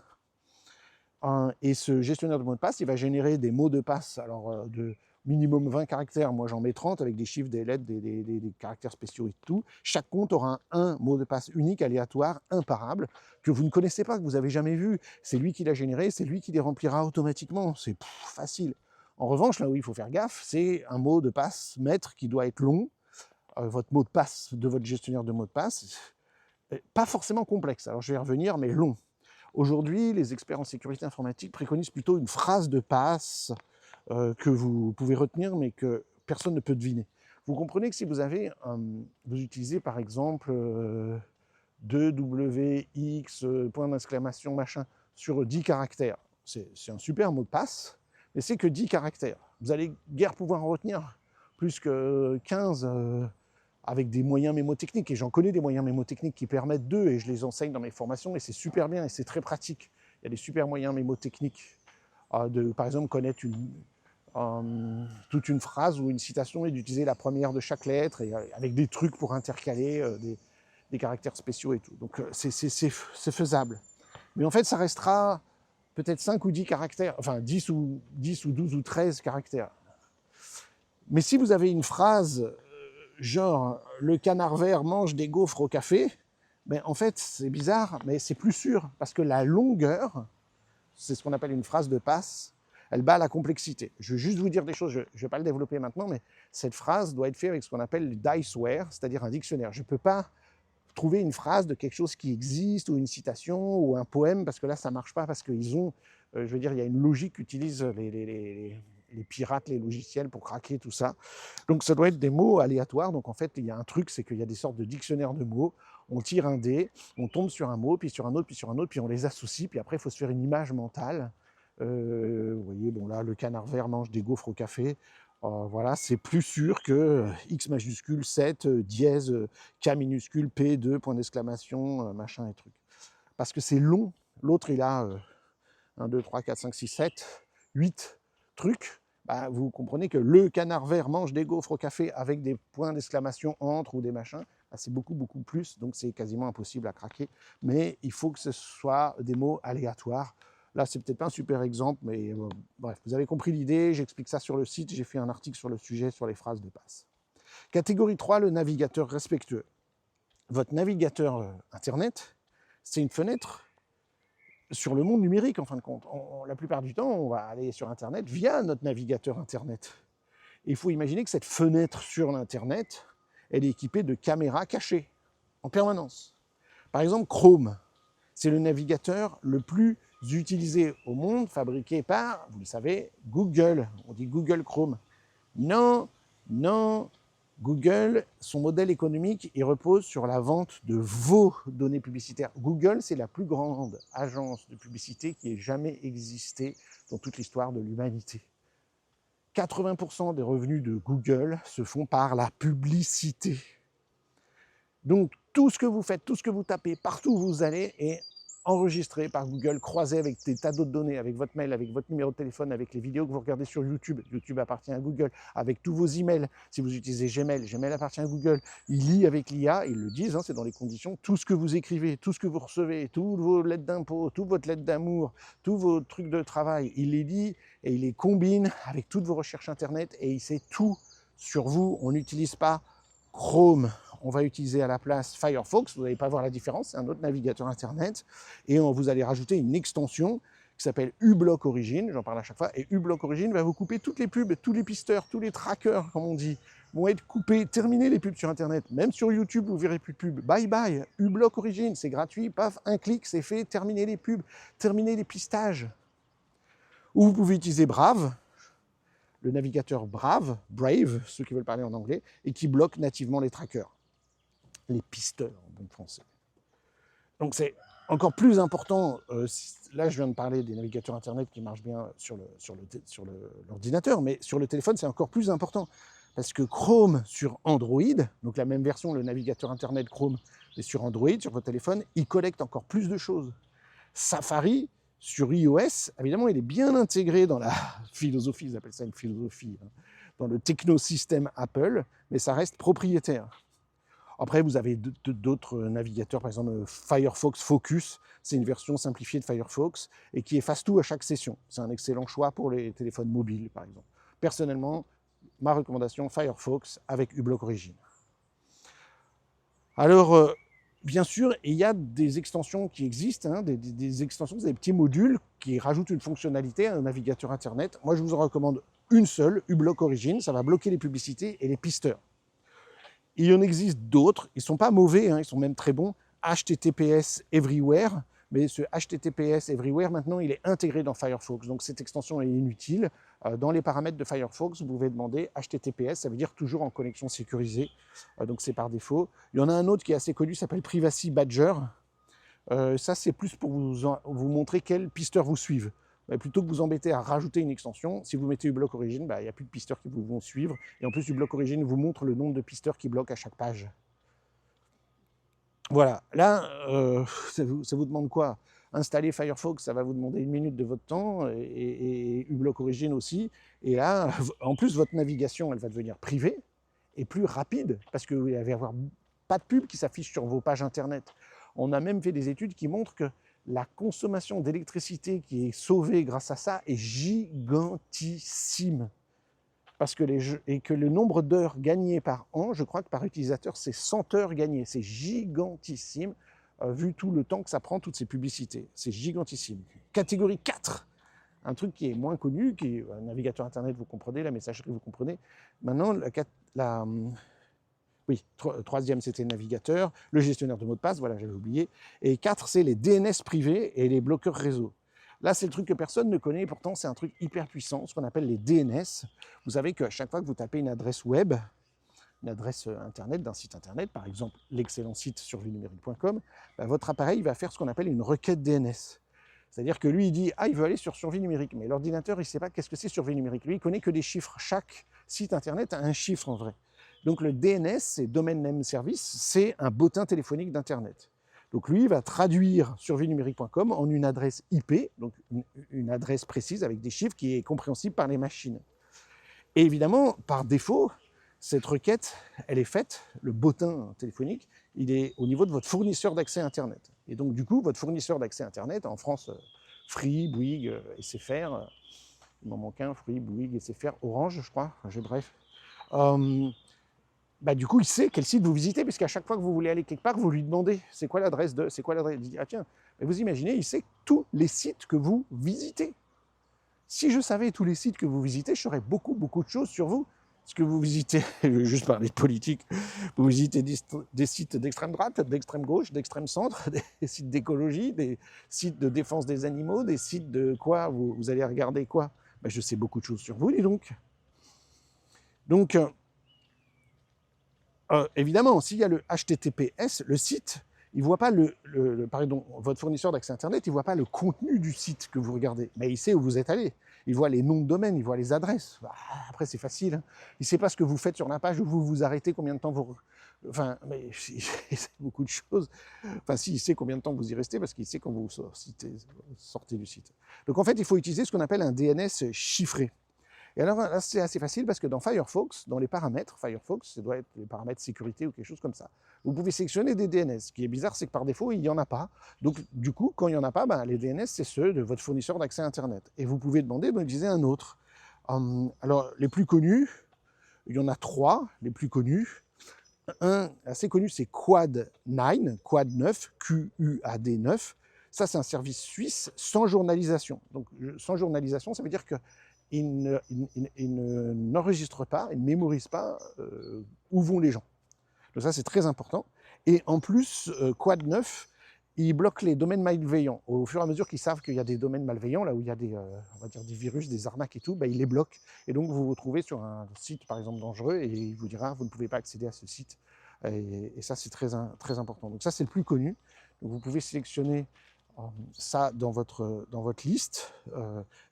Et ce gestionnaire de mots de passe, il va générer des mots de passe, alors de minimum 20 caractères, moi j'en mets 30 avec des chiffres, des lettres, des caractères spéciaux et tout. Chaque compte aura un mot de passe unique, aléatoire, imparable, que vous ne connaissez pas, que vous n'avez jamais vu. C'est lui qui l'a généré, c'est lui qui les remplira automatiquement. C'est facile. En revanche, là où il faut faire gaffe, c'est un mot de passe maître qui doit être long. Votre mot de passe de votre gestionnaire de mots de passe, pas forcément complexe, alors je vais y revenir, mais long. Aujourd'hui, les experts en sécurité informatique préconisent plutôt une phrase de passe que vous pouvez retenir, mais que personne ne peut deviner. Vous comprenez que si vous avez, vous utilisez par exemple 2WX, point d'exclamation, machin, sur 10 caractères, c'est un super mot de passe, mais c'est que 10 caractères. Vous allez guère pouvoir en retenir plus que 15 avec des moyens mémotechniques, et j'en connais des moyens mémotechniques qui permettent d'eux, et je les enseigne dans mes formations, et c'est super bien, et c'est très pratique. Il y a des super moyens mémotechniques, par exemple, connaître toute une phrase ou une citation et d'utiliser la première de chaque lettre, et avec des trucs pour intercaler des caractères spéciaux et tout. Donc c'est faisable. Mais en fait, ça restera peut-être 5 ou 10 caractères, enfin 10 ou 12 ou 13 caractères. Mais si vous avez une phrase genre « le canard vert mange des gaufres au café », Mais en fait, c'est bizarre, mais c'est plus sûr, parce que la longueur, c'est ce qu'on appelle une phrase de passe, elle bat la complexité. Je vais juste vous dire des choses, je ne vais pas le développer maintenant, mais cette phrase doit être faite avec ce qu'on appelle le Diceware, c'est-à-dire un dictionnaire. Je ne peux pas trouver une phrase de quelque chose qui existe, ou une citation, ou un poème, parce que là, ça ne marche pas, parce qu'ils ont, je veux dire, il y a une logique qu'utilisent les pirates, les logiciels pour craquer tout ça. Donc ça doit être des mots aléatoires. Donc en fait, il y a un truc, c'est qu'il y a des sortes de dictionnaires de mots. On tire un dé, on tombe sur un mot, puis sur un autre, puis sur un autre, puis on les associe, puis après, il faut se faire une image mentale. Vous voyez, bon là, le canard vert mange des gaufres au café. Voilà, c'est plus sûr que X majuscule 7, dièse, K minuscule, P, 2, point d'exclamation, machin et truc. Parce que c'est long. L'autre, il a 1, 2, 3, 4, 5, 6, 7, 8 trucs. Bah, vous comprenez que le canard vert mange des gaufres au café avec des points d'exclamation entre ou des machins. Bah, c'est beaucoup, beaucoup plus. Donc, c'est quasiment impossible à craquer. Mais il faut que ce soit des mots aléatoires. Là, c'est peut-être pas un super exemple, mais bref, vous avez compris l'idée. J'explique ça sur le site. J'ai fait un article sur le sujet, sur les phrases de passe. Catégorie 3, le navigateur respectueux. Votre navigateur Internet, c'est une fenêtre sur le monde numérique, en fin de compte. La plupart du temps, on va aller sur Internet via notre navigateur Internet. Et il faut imaginer que cette fenêtre sur l'Internet, elle est équipée de caméras cachées, en permanence. Par exemple, Chrome, c'est le navigateur le plus utilisé au monde, fabriqué par, vous le savez, Google. On dit Google Chrome. Non, non, Google, son modèle économique, il repose sur la vente de vos données publicitaires. Google, c'est la plus grande agence de publicité qui ait jamais existé dans toute l'histoire de l'humanité. 80% des revenus de Google se font par la publicité. Donc, tout ce que vous faites, tout ce que vous tapez, partout où vous allez est enregistré par Google, croisé avec des tas d'autres données, avec votre mail, avec votre numéro de téléphone, avec les vidéos que vous regardez sur YouTube. YouTube appartient à Google, avec tous vos emails. Si vous utilisez Gmail, Gmail appartient à Google. Il lit avec l'IA, ils le disent, c'est dans les conditions. Tout ce que vous écrivez, tout ce que vous recevez, toutes vos lettres d'impôt, toutes votre lettre d'amour, tous vos trucs de travail, il les lit et il les combine avec toutes vos recherches Internet et il sait tout sur vous. On n'utilise pas Chrome, on va utiliser à la place Firefox, vous n'allez pas voir la différence, c'est un autre navigateur Internet, et vous allez rajouter une extension qui s'appelle uBlock Origin, j'en parle à chaque fois, et uBlock Origin va vous couper toutes les pubs, tous les pisteurs, tous les trackers, comme on dit, vont être coupés, terminez les pubs sur Internet, même sur YouTube, vous ne verrez plus de pubs, bye bye, uBlock Origin, c'est gratuit, paf, un clic, c'est fait, terminez les pubs, terminez les pistages. Ou vous pouvez utiliser Brave, le navigateur Brave, ceux qui veulent parler en anglais, et qui bloque nativement les trackers. Les pisteurs en bon français. Donc c'est encore plus important, là je viens de parler des navigateurs Internet qui marchent bien sur l'ordinateur, mais sur le téléphone c'est encore plus important, parce que Chrome sur Android, donc la même version, le navigateur Internet Chrome, mais sur Android, sur votre téléphone, il collecte encore plus de choses. Safari, sur iOS, évidemment il est bien intégré dans la philosophie, ils appellent ça une philosophie, dans le technosystème Apple, mais ça reste propriétaire. Après, vous avez d'autres navigateurs, par exemple Firefox Focus, c'est une version simplifiée de Firefox et qui efface tout à chaque session. C'est un excellent choix pour les téléphones mobiles, par exemple. Personnellement, ma recommandation, Firefox avec uBlock Origin. Alors, bien sûr, il y a des extensions qui existent, des extensions, des petits modules qui rajoutent une fonctionnalité à un navigateur Internet. Moi, je vous en recommande une seule, uBlock Origin, ça va bloquer les publicités et les pisteurs. Il y en existe d'autres, ils ne sont pas mauvais, ils sont même très bons. HTTPS Everywhere, mais ce HTTPS Everywhere, maintenant, il est intégré dans Firefox. Donc, cette extension est inutile. Dans les paramètres de Firefox, vous pouvez demander HTTPS, ça veut dire toujours en connexion sécurisée. Donc, c'est par défaut. Il y en a un autre qui est assez connu, s'appelle Privacy Badger. Ça, c'est plus pour vous montrer quels pisteurs vous suivent. Plutôt que vous embêter à rajouter une extension, si vous mettez uBlock Origin, il n'y a plus de pisteurs qui vous vont suivre. Et en plus, uBlock Origin vous montre le nombre de pisteurs qui bloquent à chaque page. Voilà, là, ça vous demande quoi? Installer Firefox, ça va vous demander 1 minute de votre temps, et uBlock Origin aussi. Et là, en plus, votre navigation, elle va devenir privée et plus rapide, parce qu'il va y avoir pas de pub qui s'affiche sur vos pages Internet. On a même fait des études qui montrent que la consommation d'électricité qui est sauvée grâce à ça est gigantissime. Parce que le nombre d'heures gagnées par an, je crois que par utilisateur, c'est 100 heures gagnées. C'est gigantissime. vu tout le temps que ça prend, toutes ces publicités. C'est gigantissime. Catégorie 4, un truc qui est moins connu, qui est un navigateur Internet, vous comprenez, la messagerie, vous comprenez. Maintenant, troisième, c'était le navigateur, le gestionnaire de mots de passe, voilà, j'avais oublié. Et 4, c'est les DNS privés et les bloqueurs réseau. Là, c'est le truc que personne ne connaît, et pourtant, c'est un truc hyper puissant, ce qu'on appelle les DNS. Vous savez qu'à chaque fois que vous tapez une adresse web, une adresse Internet d'un site Internet, par exemple l'excellent site survienumérique.com, votre appareil va faire ce qu'on appelle une requête DNS. C'est-à-dire que lui, il dit « Ah, il veut aller sur survie numérique », mais l'ordinateur, il ne sait pas qu'est-ce que c'est survie numérique. Lui, il connaît que des chiffres. Chaque site Internet a un chiffre en vrai. Donc le DNS, c'est Domain Name Service, c'est un bottin téléphonique d'Internet. Donc lui, il va traduire survienumérique.com en une adresse IP, donc une adresse précise avec des chiffres qui est compréhensible par les machines. Et évidemment, par défaut, cette requête, elle est faite, le bottin téléphonique, il est au niveau de votre fournisseur d'accès Internet. Et donc, du coup, votre fournisseur d'accès Internet, en France, Free, Bouygues, SFR, il m'en manque un, Free, Bouygues, SFR, Orange, je crois, bref. Du coup, il sait quel site vous visitez, parce qu'à chaque fois que vous voulez aller quelque part, vous lui demandez c'est quoi l'adresse de, c'est quoi l'adresse. Il dit ah tiens, mais vous imaginez, il sait tous les sites que vous visitez. Si je savais tous les sites que vous visitez, je saurais beaucoup de choses sur vous. Parce que vous visitez, je vais juste parler de politique, vous visitez des sites d'extrême droite, d'extrême gauche, d'extrême centre, des sites d'écologie, des sites de défense des animaux, des sites de quoi, vous allez regarder quoi. Je sais beaucoup de choses sur vous, dis donc. Donc, évidemment, s'il y a le HTTPS, le site, il ne voit pas votre fournisseur d'accès Internet, il ne voit pas le contenu du site que vous regardez, mais il sait où vous êtes allé. Il voit les noms de domaine, il voit les adresses. Après, c'est facile. Hein. Il ne sait pas ce que vous faites sur la page, où vous vous arrêtez, combien de temps vous... Enfin, mais il sait beaucoup de choses. Enfin, si, il sait combien de temps vous y restez, parce qu'il sait quand vous sortez du site. Donc, en fait, il faut utiliser ce qu'on appelle un DNS chiffré. Et alors là, c'est assez facile parce que dans Firefox, dans les paramètres, Firefox, ça doit être les paramètres sécurité ou quelque chose comme ça, vous pouvez sélectionner des DNS. Ce qui est bizarre, c'est que par défaut, il n'y en a pas. Donc, du coup, quand il n'y en a pas, les DNS, c'est ceux de votre fournisseur d'accès Internet. Et vous pouvez demander d'utiliser un autre. Alors, les plus connus, il y en a 3, les plus connus. Un assez connu, c'est Quad9, QUAD 9. Ça, c'est un service suisse sans journalisation. Donc, sans journalisation, ça veut dire que il n'enregistre pas, il ne mémorise pas où vont les gens. Donc ça, c'est très important. Et en plus, Quad 9, il bloque les domaines malveillants. Au fur et à mesure qu'ils savent qu'il y a des domaines malveillants, là où il y a des, on va dire des virus, des arnaques et tout, il les bloque. Et donc, vous vous trouvez sur un site, par exemple, dangereux, et il vous dira, vous ne pouvez pas accéder à ce site. Et ça, c'est très important. Donc ça, c'est le plus connu. Donc, vous pouvez sélectionner ça dans votre liste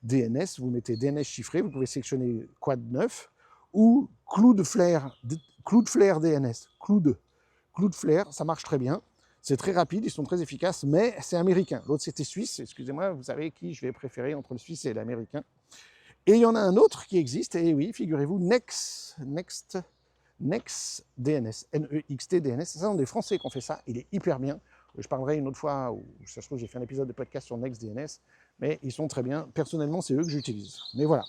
DNS, vous mettez DNS chiffré, vous pouvez sélectionner Quad 9 ou Cloudflare DNS. Cloudflare, ça marche très bien, c'est très rapide, ils sont très efficaces, mais c'est américain. L'autre c'était suisse, excusez-moi, vous savez qui je vais préférer entre le suisse et l'américain. Et il y en a un autre qui existe, et oui, figurez-vous, Next DNS, NEXT DNS, ça sont des Français qui ont fait ça, il est hyper bien. Je parlerai une autre fois, ou ça se trouve, j'ai fait un épisode de podcast sur NextDNS, mais ils sont très bien. Personnellement, c'est eux que j'utilise. Mais voilà,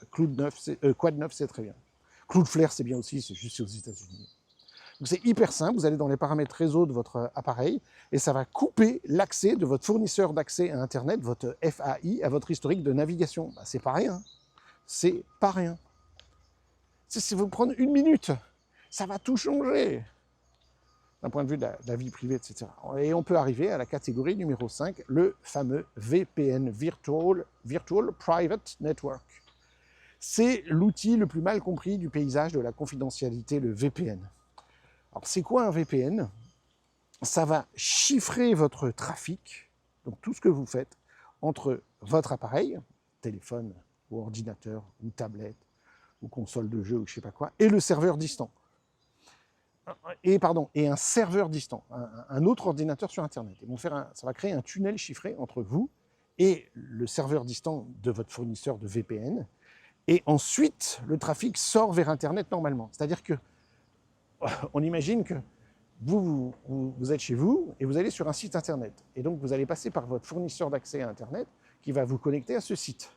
Quad 9, c'est très bien. Cloudflare, c'est bien aussi, c'est juste aux États-Unis. Donc c'est hyper simple, vous allez dans les paramètres réseau de votre appareil, et ça va couper l'accès de votre fournisseur d'accès à Internet, votre FAI, à votre historique de navigation. C'est pas rien. C'est pas rien. Ça va vous prendre 1 minute. Ça va tout changer. D'un point de vue de la vie privée, etc. Et on peut arriver à la catégorie numéro 5, le fameux VPN, Virtual Private Network. C'est l'outil le plus mal compris du paysage de la confidentialité, le VPN. Alors, c'est quoi un VPN? Ça va chiffrer votre trafic, donc tout ce que vous faites, entre votre appareil, téléphone, ou ordinateur, ou tablette, ou console de jeu, ou je ne sais pas quoi, et le serveur distant. Et un serveur distant, un autre ordinateur sur Internet. Ça va créer un tunnel chiffré entre vous et le serveur distant de votre fournisseur de VPN. Et ensuite, le trafic sort vers Internet normalement. C'est-à-dire que, on imagine que vous êtes chez vous et vous allez sur un site Internet. Et donc, vous allez passer par votre fournisseur d'accès à Internet qui va vous connecter à ce site.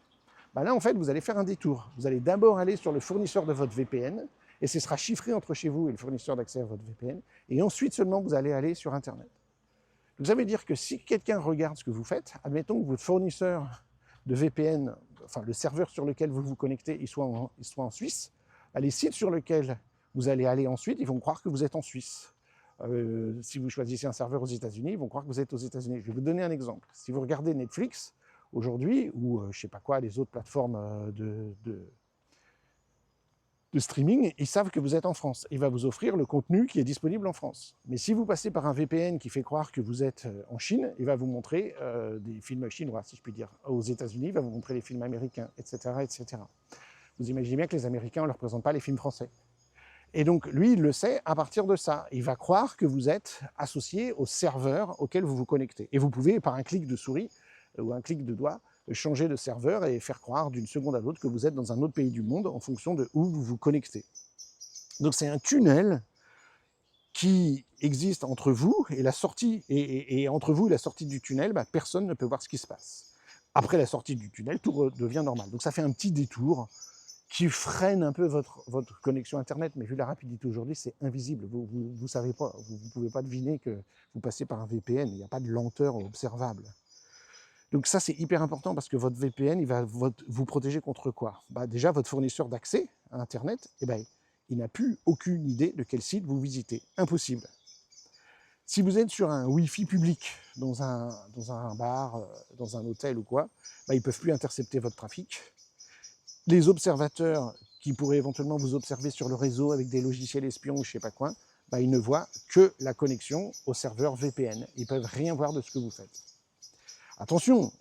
Là, en fait, vous allez faire un détour. Vous allez d'abord aller sur le fournisseur de votre VPN, et ce sera chiffré entre chez vous et le fournisseur d'accès à votre VPN, et ensuite seulement vous allez aller sur Internet. Donc ça veut dire que si quelqu'un regarde ce que vous faites, admettons que votre fournisseur de VPN, enfin le serveur sur lequel vous vous connectez, il soit en Suisse, les sites sur lesquels vous allez aller ensuite, ils vont croire que vous êtes en Suisse. Si vous choisissez un serveur aux États-Unis, ils vont croire que vous êtes aux États-Unis. Je vais vous donner un exemple. Si vous regardez Netflix aujourd'hui, ou je ne sais pas quoi, les autres plateformes de streaming, ils savent que vous êtes en France. Il va vous offrir le contenu qui est disponible en France. Mais si vous passez par un VPN qui fait croire que vous êtes en Chine, il va vous montrer des films chinois, si je puis dire. Aux États-Unis, il va vous montrer les films américains, etc., etc. Vous imaginez bien que les Américains ne leur présentent pas les films français. Et donc, lui, il le sait à partir de ça. Il va croire que vous êtes associé au serveur auquel vous vous connectez. Et vous pouvez, par un clic de souris ou un clic de doigt, changer de serveur et faire croire d'une seconde à l'autre que vous êtes dans un autre pays du monde en fonction de où vous vous connectez. Donc c'est un tunnel qui existe entre vous et la sortie, et entre vous et la sortie du tunnel, personne ne peut voir ce qui se passe. Après la sortie du tunnel, tout redevient normal. Donc ça fait un petit détour qui freine un peu votre connexion Internet, mais vu la rapidité aujourd'hui, c'est invisible. Vous ne savez pas, vous ne pouvez pas deviner que vous passez par un VPN, il n'y a pas de lenteur observable. Donc ça, c'est hyper important parce que votre VPN, il va vous protéger contre quoi? Déjà, votre fournisseur d'accès à Internet, il n'a plus aucune idée de quel site vous visitez. Impossible. Si vous êtes sur un Wi-Fi public, dans un bar, dans un hôtel ou quoi, ils ne peuvent plus intercepter votre trafic. Les observateurs qui pourraient éventuellement vous observer sur le réseau avec des logiciels espions ou je ne sais pas quoi, ils ne voient que la connexion au serveur VPN. Ils ne peuvent rien voir de ce que vous faites. Attention,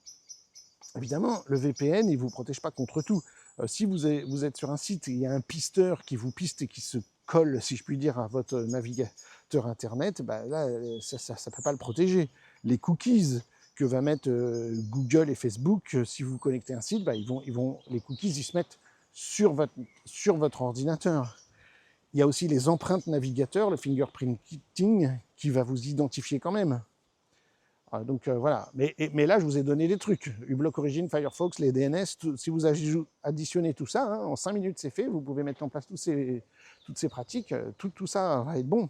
évidemment, le VPN, il ne vous protège pas contre tout. Si vous êtes sur un site, il y a un pisteur qui vous piste et qui se colle, si je puis dire, à votre navigateur Internet, là, ça ne peut pas le protéger. Les cookies que va mettre Google et Facebook, si vous connectez un site, les cookies, ils se mettent sur votre ordinateur. Il y a aussi les empreintes navigateurs, le fingerprinting, qui va vous identifier quand même. Donc voilà, mais là je vous ai donné des trucs, uBlock Origin, Firefox, les DNS, si vous additionnez tout ça, en 5 minutes c'est fait, vous pouvez mettre en place toutes ces pratiques, tout ça va être bon.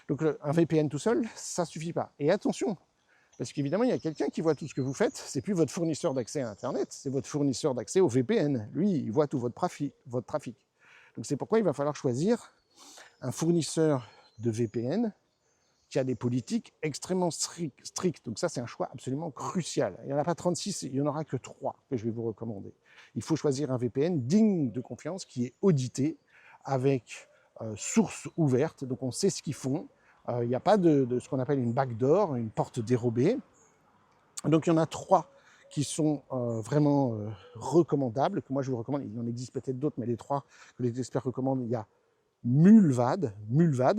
Donc un VPN tout seul, ça ne suffit pas. Et attention, parce qu'évidemment il y a quelqu'un qui voit tout ce que vous faites, c'est plus votre fournisseur d'accès à Internet, c'est votre fournisseur d'accès au VPN. Lui, il voit tout votre trafic. Donc c'est pourquoi il va falloir choisir un fournisseur de VPN qui a des politiques extrêmement strictes. Donc ça, c'est un choix absolument crucial. Il n'y en a pas 36, il n'y en aura que 3 que je vais vous recommander. Il faut choisir un VPN digne de confiance, qui est audité, avec source ouverte, donc on sait ce qu'ils font. Il n'y a pas de ce qu'on appelle une backdoor, une porte dérobée. Donc il y en a 3 qui sont vraiment recommandables, que moi je vous recommande. Il en existe peut-être d'autres, mais les 3 que les experts recommandent, il y a Mullvad,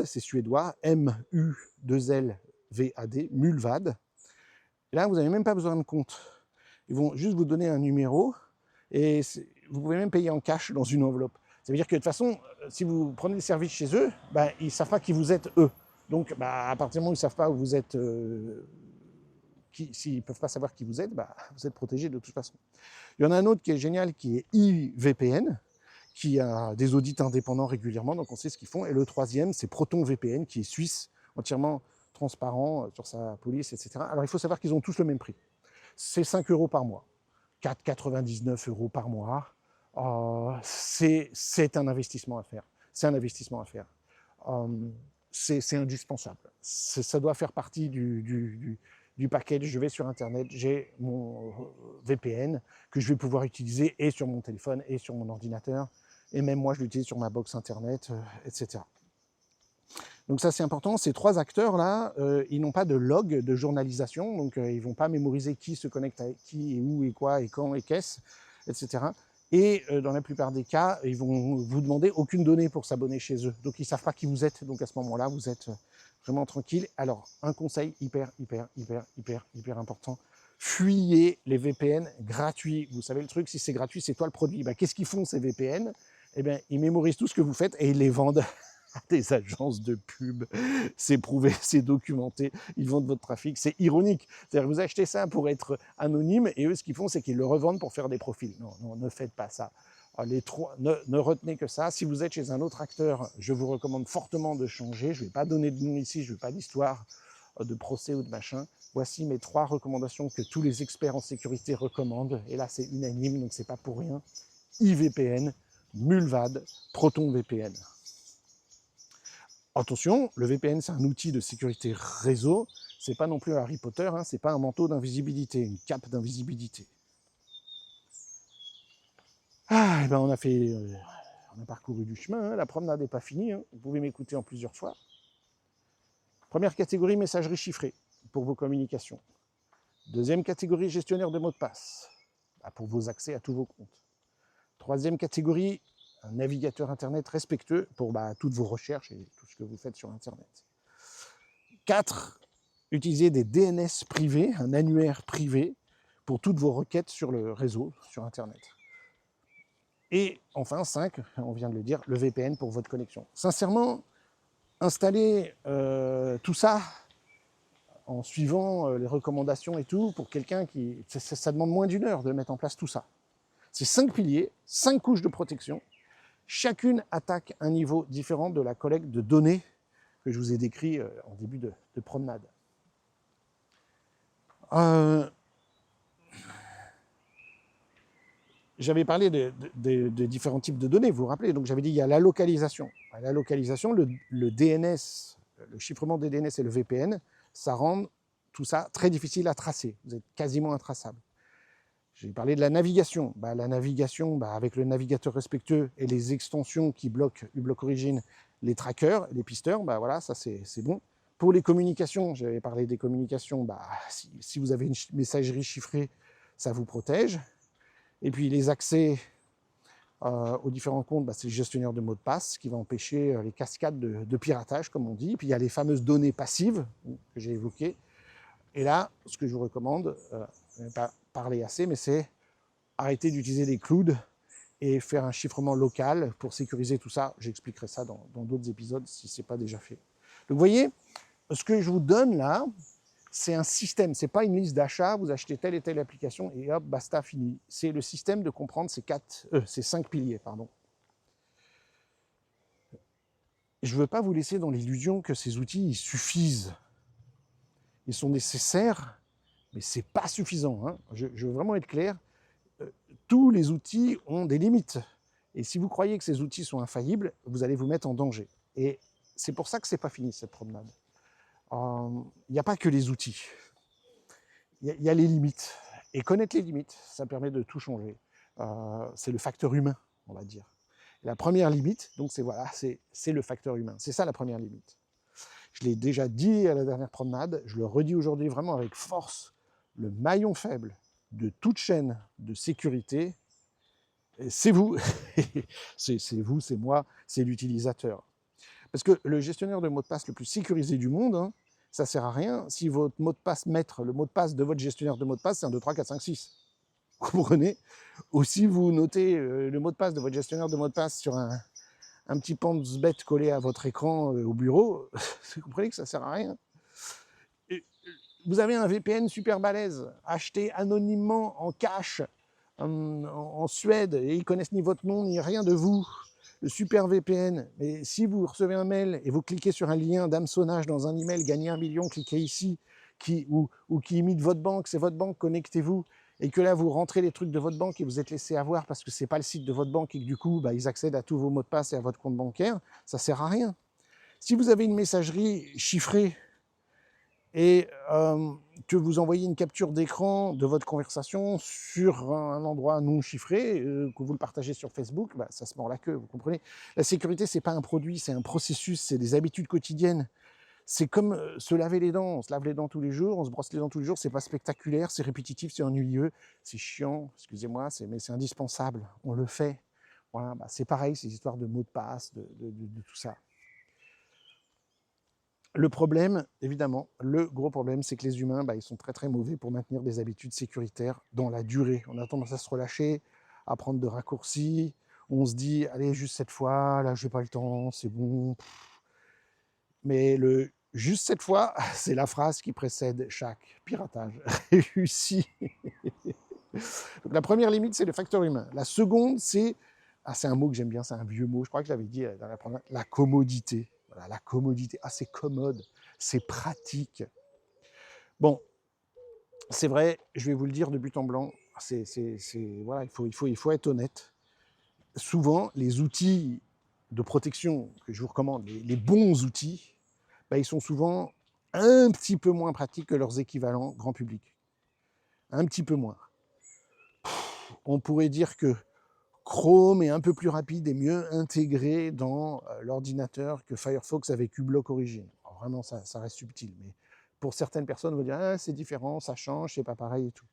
c'est suédois, M-U-2-L-V-A-D, Mullvad. Et là, vous n'avez même pas besoin de compte. Ils vont juste vous donner un numéro et vous pouvez même payer en cash dans une enveloppe. Ça veut dire que de toute façon, si vous prenez le service chez eux, ils ne savent pas qui vous êtes eux. Donc, à partir du moment où ils ne savent pas où vous êtes, s'ils ne peuvent pas savoir qui vous êtes protégé de toute façon. Il y en a un autre qui est génial, qui est IVPN, qui a des audits indépendants régulièrement, donc on sait ce qu'ils font. Et le troisième, c'est ProtonVPN, qui est suisse, entièrement transparent sur sa police, etc. Alors il faut savoir qu'ils ont tous le même prix. C'est 5 € par mois, 4,99 € par mois. C'est un investissement à faire. C'est un investissement à faire. C'est indispensable. Ça doit faire partie du package. Je vais sur Internet, j'ai mon VPN que je vais pouvoir utiliser et sur mon téléphone et sur mon ordinateur. Et même moi, je l'utilise sur ma box Internet, etc. Donc ça, c'est important. Ces 3 acteurs-là, ils n'ont pas de log de journalisation, donc ils ne vont pas mémoriser qui se connecte à qui, et où, et quoi, et quand, et qu'est-ce, etc. Et dans la plupart des cas, ils vont vous demander aucune donnée pour s'abonner chez eux. Donc ils ne savent pas qui vous êtes, donc à ce moment-là, vous êtes vraiment tranquille. Alors, un conseil hyper important. Fuyez les VPN gratuits. Vous savez le truc, si c'est gratuit, c'est toi le produit. Qu'est-ce qu'ils font ces VPN? Ils mémorisent tout ce que vous faites et ils les vendent à des agences de pub. C'est prouvé, c'est documenté. Ils vendent votre trafic. C'est ironique. C'est-à-dire que vous achetez ça pour être anonyme et eux, ce qu'ils font, c'est qu'ils le revendent pour faire des profils. Non, ne faites pas ça. Ne retenez que ça. Si vous êtes chez un autre acteur, je vous recommande fortement de changer. Je ne vais pas donner de nom ici, je ne veux pas d'histoire de procès ou de machin. Voici mes 3 recommandations que tous les experts en sécurité recommandent. Et là, c'est unanime, donc c'est pas pour rien. IVPN, Mulvad, ProtonVPN. Attention, le VPN, c'est un outil de sécurité réseau. C'est pas non plus Harry Potter, hein, c'est pas un manteau d'invisibilité, une cape d'invisibilité. Ah, et ben on a parcouru du chemin, hein, la promenade n'est pas finie, hein. Vous pouvez m'écouter en plusieurs fois. Première catégorie, messagerie chiffrée pour vos communications. Deuxième catégorie, gestionnaire de mots de passe pour vos accès à tous vos comptes. Troisième catégorie, un navigateur Internet respectueux pour toutes vos recherches et tout ce que vous faites sur Internet. 4, utilisez des DNS privés, un annuaire privé pour toutes vos requêtes sur le réseau, sur Internet. Et enfin, 5, on vient de le dire, le VPN pour votre connexion. Sincèrement, installer tout ça en suivant les recommandations et tout, pour quelqu'un qui... Ça demande moins d'1 heure de mettre en place tout ça. C'est 5 piliers, 5 couches de protection. Chacune attaque un niveau différent de la collecte de données que je vous ai décrit en début de promenade. J'avais parlé de différents types de données, vous vous rappelez, donc j'avais dit il y a la localisation. La localisation, le DNS, le chiffrement des DNS et le VPN, ça rend tout ça très difficile à tracer. Vous êtes quasiment intraçable. J'ai parlé de la navigation. La navigation, avec le navigateur respectueux et les extensions qui bloquent uBlock Origin, les trackers, les pisteurs, voilà, ça c'est bon. Pour les communications, j'avais parlé des communications, si vous avez une messagerie chiffrée, ça vous protège. Et puis les accès aux différents comptes, c'est le gestionnaire de mots de passe qui va empêcher les cascades de piratage, comme on dit. Puis il y a les fameuses données passives que j'ai évoquées. Et là, ce que je vous recommande, je n'ai pas parlé assez, mais c'est arrêter d'utiliser des clouds et faire un chiffrement local pour sécuriser tout ça. J'expliquerai ça dans d'autres épisodes si ce n'est pas déjà fait. Donc vous voyez, ce que je vous donne là, c'est un système, ce n'est pas une liste d'achats, vous achetez telle et telle application et hop, basta, fini. C'est le système de comprendre ces 5 piliers. Je ne veux pas vous laisser dans l'illusion que ces outils ils suffisent. Ils sont nécessaires, mais ce n'est pas suffisant. Hein. Je veux vraiment être clair, tous les outils ont des limites. Et si vous croyez que ces outils sont infaillibles, vous allez vous mettre en danger. Et c'est pour ça que ce n'est pas fini cette promenade. Il n'y a pas que les outils. Il y a les limites. Et connaître les limites, ça permet de tout changer. C'est le facteur humain, on va dire. Et la première limite, donc c'est le facteur humain. C'est ça la première limite. Je l'ai déjà dit à la dernière promenade, je le redis aujourd'hui vraiment avec force. Le maillon faible de toute chaîne de sécurité, c'est vous. C'est vous, c'est moi, c'est l'utilisateur. Parce que le gestionnaire de mots de passe le plus sécurisé du monde, ça ne sert à rien si votre mot de passe maître, le mot de passe de votre gestionnaire de mots de passe, c'est 1, 2, 3, 4, 5, 6. Vous comprenez? Ou si vous notez le mot de passe de votre gestionnaire de mots de passe sur un petit pense-bête collé à votre écran au bureau, vous comprenez que ça ne sert à rien. Vous avez un VPN super balèze, acheté anonymement en cash en Suède, et ils connaissent ni votre nom ni rien de vous. Le super VPN. Mais si vous recevez un mail et vous cliquez sur un lien d'hameçonnage dans un email, gagnez 1 million, cliquez ici, ou qui imite votre banque, c'est votre banque, connectez-vous, et que là vous rentrez les trucs de votre banque et vous êtes laissé avoir parce que c'est pas le site de votre banque et que du coup ils accèdent à tous vos mots de passe et à votre compte bancaire, ça sert à rien. Si vous avez une messagerie chiffrée et que vous envoyez une capture d'écran de votre conversation sur un endroit non chiffré, que vous le partagez sur Facebook, ça se mord la queue, vous comprenez. La sécurité, c'est pas un produit, c'est un processus, c'est des habitudes quotidiennes. C'est comme se laver les dents, on se lave les dents tous les jours, on se brosse les dents tous les jours, c'est pas spectaculaire, c'est répétitif, c'est ennuyeux, c'est chiant, excusez-moi, mais c'est indispensable, on le fait. Voilà, c'est pareil, ces histoires de mots de passe, de tout ça. Le problème, évidemment, le gros problème, c'est que les humains, ils sont très très mauvais pour maintenir des habitudes sécuritaires dans la durée. On a tendance à se relâcher, à prendre de raccourcis. On se dit, allez, juste cette fois, là, j'ai pas le temps, c'est bon. Mais le juste cette fois, c'est la phrase qui précède chaque piratage réussi. Donc la première limite, c'est le facteur humain. La seconde, c'est un mot que j'aime bien, c'est un vieux mot, je crois que je l'avais dit dans la première, la commodité. Voilà, la commodité, c'est commode, c'est pratique. Bon, c'est vrai, je vais vous le dire de but en blanc, voilà, il faut être honnête. Souvent, les outils de protection que je vous recommande, les bons outils, bah, ils sont souvent un petit peu moins pratiques que leurs équivalents grand public. Un petit peu moins. On pourrait dire que Chrome est un peu plus rapide et mieux intégré dans l'ordinateur que Firefox avec uBlock Origin. Alors vraiment, ça reste subtil, mais pour certaines personnes, on va dire ah, c'est différent, ça change, c'est pas pareil et tout.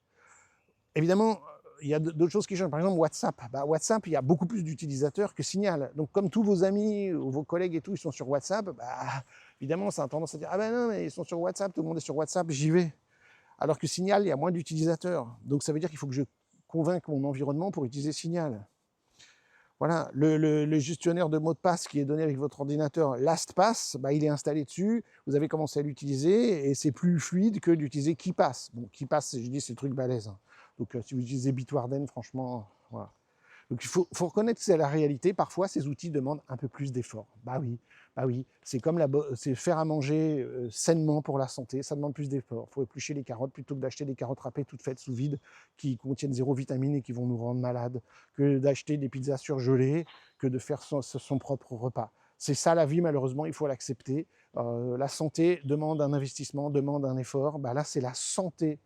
Évidemment, il y a d'autres choses qui changent. Par exemple, WhatsApp. Bah, WhatsApp, il y a beaucoup plus d'utilisateurs que Signal. Donc, comme tous vos amis ou vos collègues et tout, ils sont sur WhatsApp, bah, évidemment, ça a tendance à dire ah ben non, mais ils sont sur WhatsApp, tout le monde est sur WhatsApp, j'y vais. Alors que Signal, il y a moins d'utilisateurs. Donc, ça veut dire qu'il faut que je convainque mon environnement pour utiliser Signal. Voilà, le gestionnaire de mots de passe qui est donné avec votre ordinateur LastPass, bah, il est installé dessus, vous avez commencé à l'utiliser et c'est plus fluide que d'utiliser KeePass. Bon, KeePass, je dis, c'est le truc balèze. Hein. Donc si vous utilisez Bitwarden, franchement, voilà. Donc il faut reconnaître que c'est la réalité. Parfois, ces outils demandent un peu plus d'efforts. Bah oui, c'est comme c'est faire à manger sainement pour la santé. Ça demande plus d'efforts. Il faut éplucher les carottes plutôt que d'acheter des carottes râpées toutes faites sous vide qui contiennent zéro vitamine et qui vont nous rendre malades, que d'acheter des pizzas surgelées, que de faire son propre repas. C'est ça la vie, malheureusement, il faut l'accepter. La santé demande un investissement, demande un effort. Bah là, c'est la santé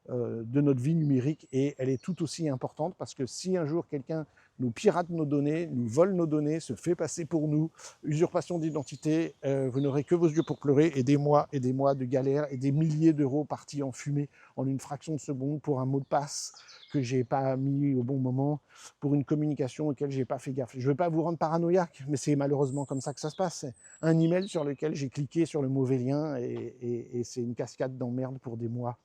de notre vie numérique et elle est tout aussi importante parce que si un jour quelqu'un nous pirate nos données, nous vole nos données, se fait passer pour nous, usurpation d'identité, vous n'aurez que vos yeux pour pleurer et des mois de galère et des milliers d'euros partis en fumée en une fraction de seconde pour un mot de passe que j'ai pas mis au bon moment, pour une communication auquel j'ai pas fait gaffe. Je ne veux pas vous rendre paranoïaque, mais c'est malheureusement comme ça que ça se passe. C'est un email sur lequel j'ai cliqué sur le mauvais lien et c'est une cascade d'emmerde pour des mois.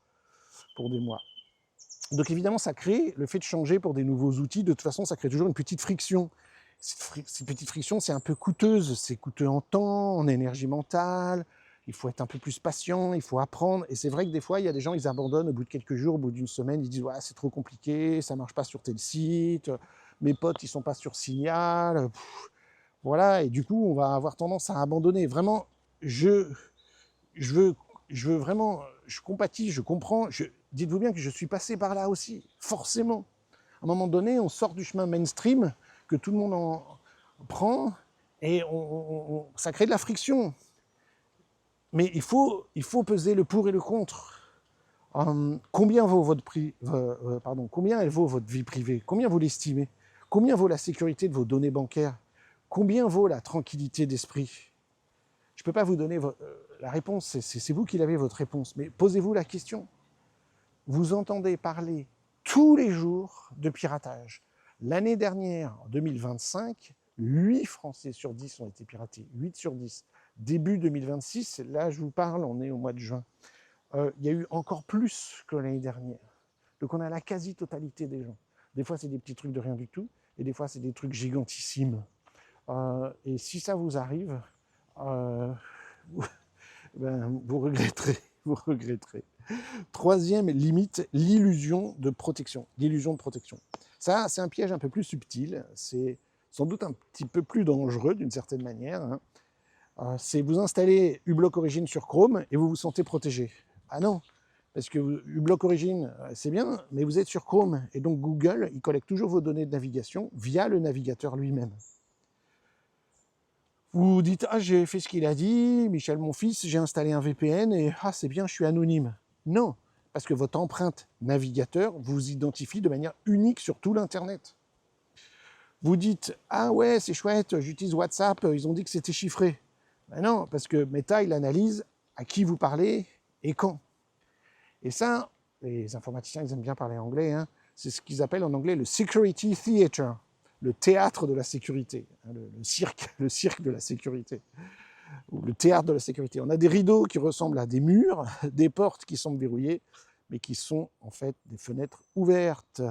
Donc évidemment, ça crée, le fait de changer pour des nouveaux outils, de toute façon, ça crée toujours une petite friction. Ces petites frictions, c'est un peu coûteuse, c'est coûteux en temps, en énergie mentale, il faut être un peu plus patient, il faut apprendre. Et c'est vrai que des fois, il y a des gens, ils abandonnent au bout de quelques jours, au bout d'une semaine, ils disent ouais, c'est trop compliqué, ça marche pas sur tel site, mes potes, ils sont pas sur Signal. Voilà, et du coup, on va avoir tendance à abandonner. Vraiment, je veux, vraiment, je compatis, je comprends. Dites-vous bien que je suis passé par là aussi, forcément. À un moment donné, on sort du chemin mainstream, que tout le monde en prend, et ça crée de la friction. Mais il faut peser le pour et le contre. Combien vaut combien elle vaut votre vie privée? Combien vous l'estimez? Combien vaut la sécurité de vos données bancaires? Combien vaut la tranquillité d'esprit? Je ne peux pas vous donner la réponse, c'est vous qui l'avez, votre réponse. Mais posez-vous la question. Vous entendez parler tous les jours de piratage. L'année dernière, en 2025, 8 Français sur 10 ont été piratés. 8 sur 10. Début 2026, là je vous parle, on est au mois de juin. Il y a eu encore plus que l'année dernière. Donc on a la quasi-totalité des gens. Des fois, c'est des petits trucs de rien du tout, et des fois, c'est des trucs gigantissimes. Et si ça vous arrive, ben, vous regretterez, vous regretterez. Troisième limite, l'illusion de protection. L'illusion de protection. Ça, c'est un piège un peu plus subtil, c'est sans doute un petit peu plus dangereux d'une certaine manière. Hein. C'est vous installer uBlock Origin sur Chrome et vous vous sentez protégé. Ah non, parce que uBlock Origin, c'est bien, mais vous êtes sur Chrome et donc Google, il collecte toujours vos données de navigation via le navigateur lui-même. Vous dites, ah, j'ai fait ce qu'il a dit, Michel, mon fils, j'ai installé un VPN et ah, c'est bien, je suis anonyme. Non, parce que votre empreinte navigateur vous identifie de manière unique sur tout l'Internet. Vous dites, ah ouais, c'est chouette, j'utilise WhatsApp, ils ont dit que c'était chiffré. Ben non, parce que Meta, il analyse à qui vous parlez et quand. Et ça, les informaticiens, ils aiment bien parler anglais, hein, c'est ce qu'ils appellent en anglais le security theater, le théâtre de la sécurité, hein, le cirque de la sécurité, ou le théâtre de la sécurité. On a des rideaux qui ressemblent à des murs, des portes qui sont verrouillées, mais qui sont en fait des fenêtres ouvertes.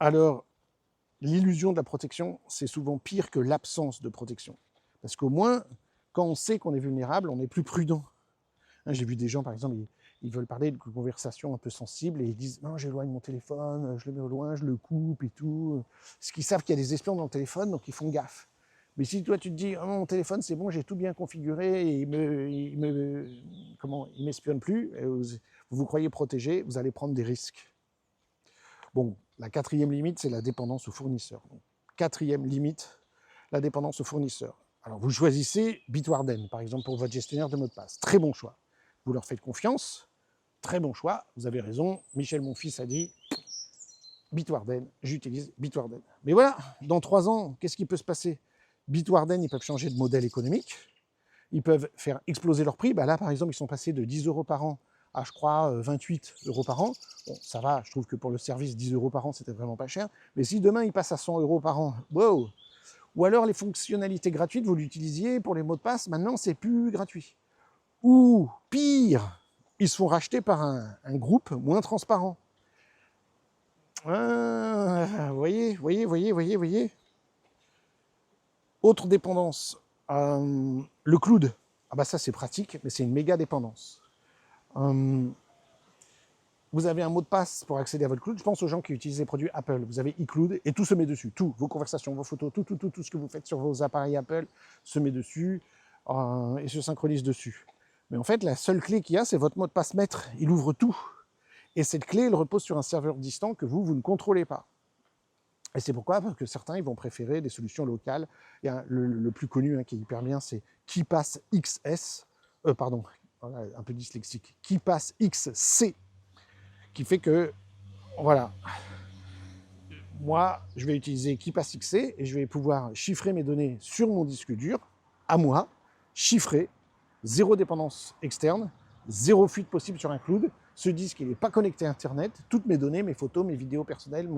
Alors, l'illusion de la protection, c'est souvent pire que l'absence de protection. Parce qu'au moins, quand on sait qu'on est vulnérable, on est plus prudent. Hein, j'ai vu des gens, par exemple, ils veulent parler de conversations un peu sensibles et ils disent « Non, j'éloigne mon téléphone, je le mets au loin, je le coupe et tout. » Parce qu'ils savent qu'il y a des espions dans le téléphone, donc ils font gaffe. Mais si toi tu te dis, oh, mon téléphone c'est bon, j'ai tout bien configuré, et il m'espionne plus, et vous vous croyez protégé, vous allez prendre des risques. Bon, la quatrième limite, c'est la dépendance au fournisseur. Donc, quatrième limite, la dépendance au fournisseur. Alors vous choisissez Bitwarden, par exemple, pour votre gestionnaire de mot de passe. Très bon choix. Vous leur faites confiance, très bon choix, vous avez raison. Michel, mon fils, a dit Bitwarden, j'utilise Bitwarden. Mais voilà, dans 3 ans, qu'est-ce qui peut se passer? Bitwarden, ils peuvent changer de modèle économique, ils peuvent faire exploser leur prix. Bah là, par exemple, ils sont passés de 10 € par an à, je crois, 28 € par an. Bon, ça va, je trouve que pour le service, 10 € par an, c'était vraiment pas cher. Mais si demain, ils passent à 100 € par an, wow! Ou alors, les fonctionnalités gratuites, vous l'utilisiez pour les mots de passe, maintenant, c'est plus gratuit. Ou, pire, ils se font racheter par un groupe moins transparent. Voyez. Autre dépendance, le cloud. Ah bah ça c'est pratique, mais c'est une méga dépendance. Vous avez un mot de passe pour accéder à votre cloud. Je pense aux gens qui utilisent les produits Apple. Vous avez iCloud et tout se met dessus. Tout, vos conversations, vos photos, tout ce que vous faites sur vos appareils Apple se met dessus et se synchronise dessus. Mais en fait, la seule clé qu'il y a, c'est votre mot de passe maître. Il ouvre tout. Et cette clé, elle repose sur un serveur distant que vous ne contrôlez pas. Et c'est pourquoi, parce que certains ils vont préférer des solutions locales. Il y a le plus connu qui est hyper bien, c'est KeePass XS, pardon, voilà, un peu dyslexique, KeePass XC, qui fait que, voilà, moi, je vais utiliser KeePass XC et je vais pouvoir chiffrer mes données sur mon disque dur, à moi, chiffré, zéro dépendance externe, zéro fuite possible sur un cloud. Ce disque, il n'est pas connecté à Internet. Toutes mes données, mes photos, mes vidéos personnelles,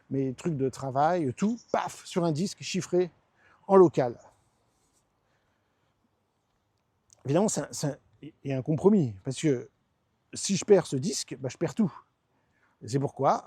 mes trucs de travail, tout, paf, sur un disque chiffré en local. Évidemment, il y a un compromis, parce que si je perds ce disque, bah, je perds tout. C'est pourquoi,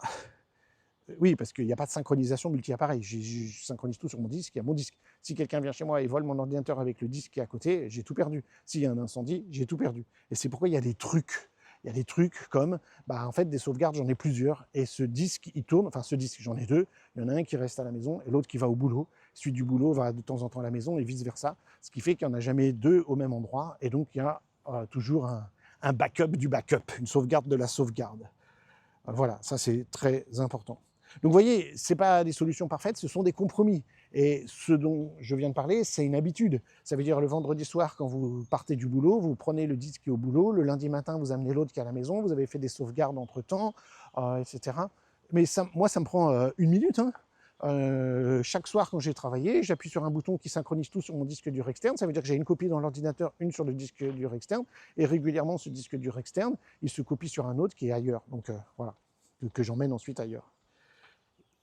oui, parce qu'il n'y a pas de synchronisation multi-appareil. Je synchronise tout sur mon disque, il y a mon disque. Si quelqu'un vient chez moi et vole mon ordinateur avec le disque qui est à côté, j'ai tout perdu. S'il y a un incendie, j'ai tout perdu. Et c'est pourquoi il y a des trucs. Il y a des trucs comme, bah, en fait, des sauvegardes, j'en ai plusieurs. Et ce disque, il tourne, enfin ce disque, j'en ai 2. Il y en a un qui reste à la maison et l'autre qui va au boulot. Celui du boulot va de temps en temps à la maison et vice-versa. Ce qui fait qu'il n'y en a jamais 2 au même endroit. Et donc, il y a toujours un backup du backup, une sauvegarde de la sauvegarde. Voilà, ça c'est très important. Donc vous voyez, ce n'est pas des solutions parfaites, ce sont des compromis. Et ce dont je viens de parler, c'est une habitude. Ça veut dire le vendredi soir, quand vous partez du boulot, vous prenez le disque qui est au boulot, le lundi matin, vous amenez l'autre qui est à la maison, vous avez fait des sauvegardes entre-temps, etc. Mais ça, moi, ça me prend 1 minute. Chaque soir, quand j'ai travaillé, j'appuie sur un bouton qui synchronise tout sur mon disque dur externe. Ça veut dire que j'ai une copie dans l'ordinateur, une sur le disque dur externe. Et régulièrement, ce disque dur externe, il se copie sur un autre qui est ailleurs. Donc voilà, que j'emmène ensuite ailleurs.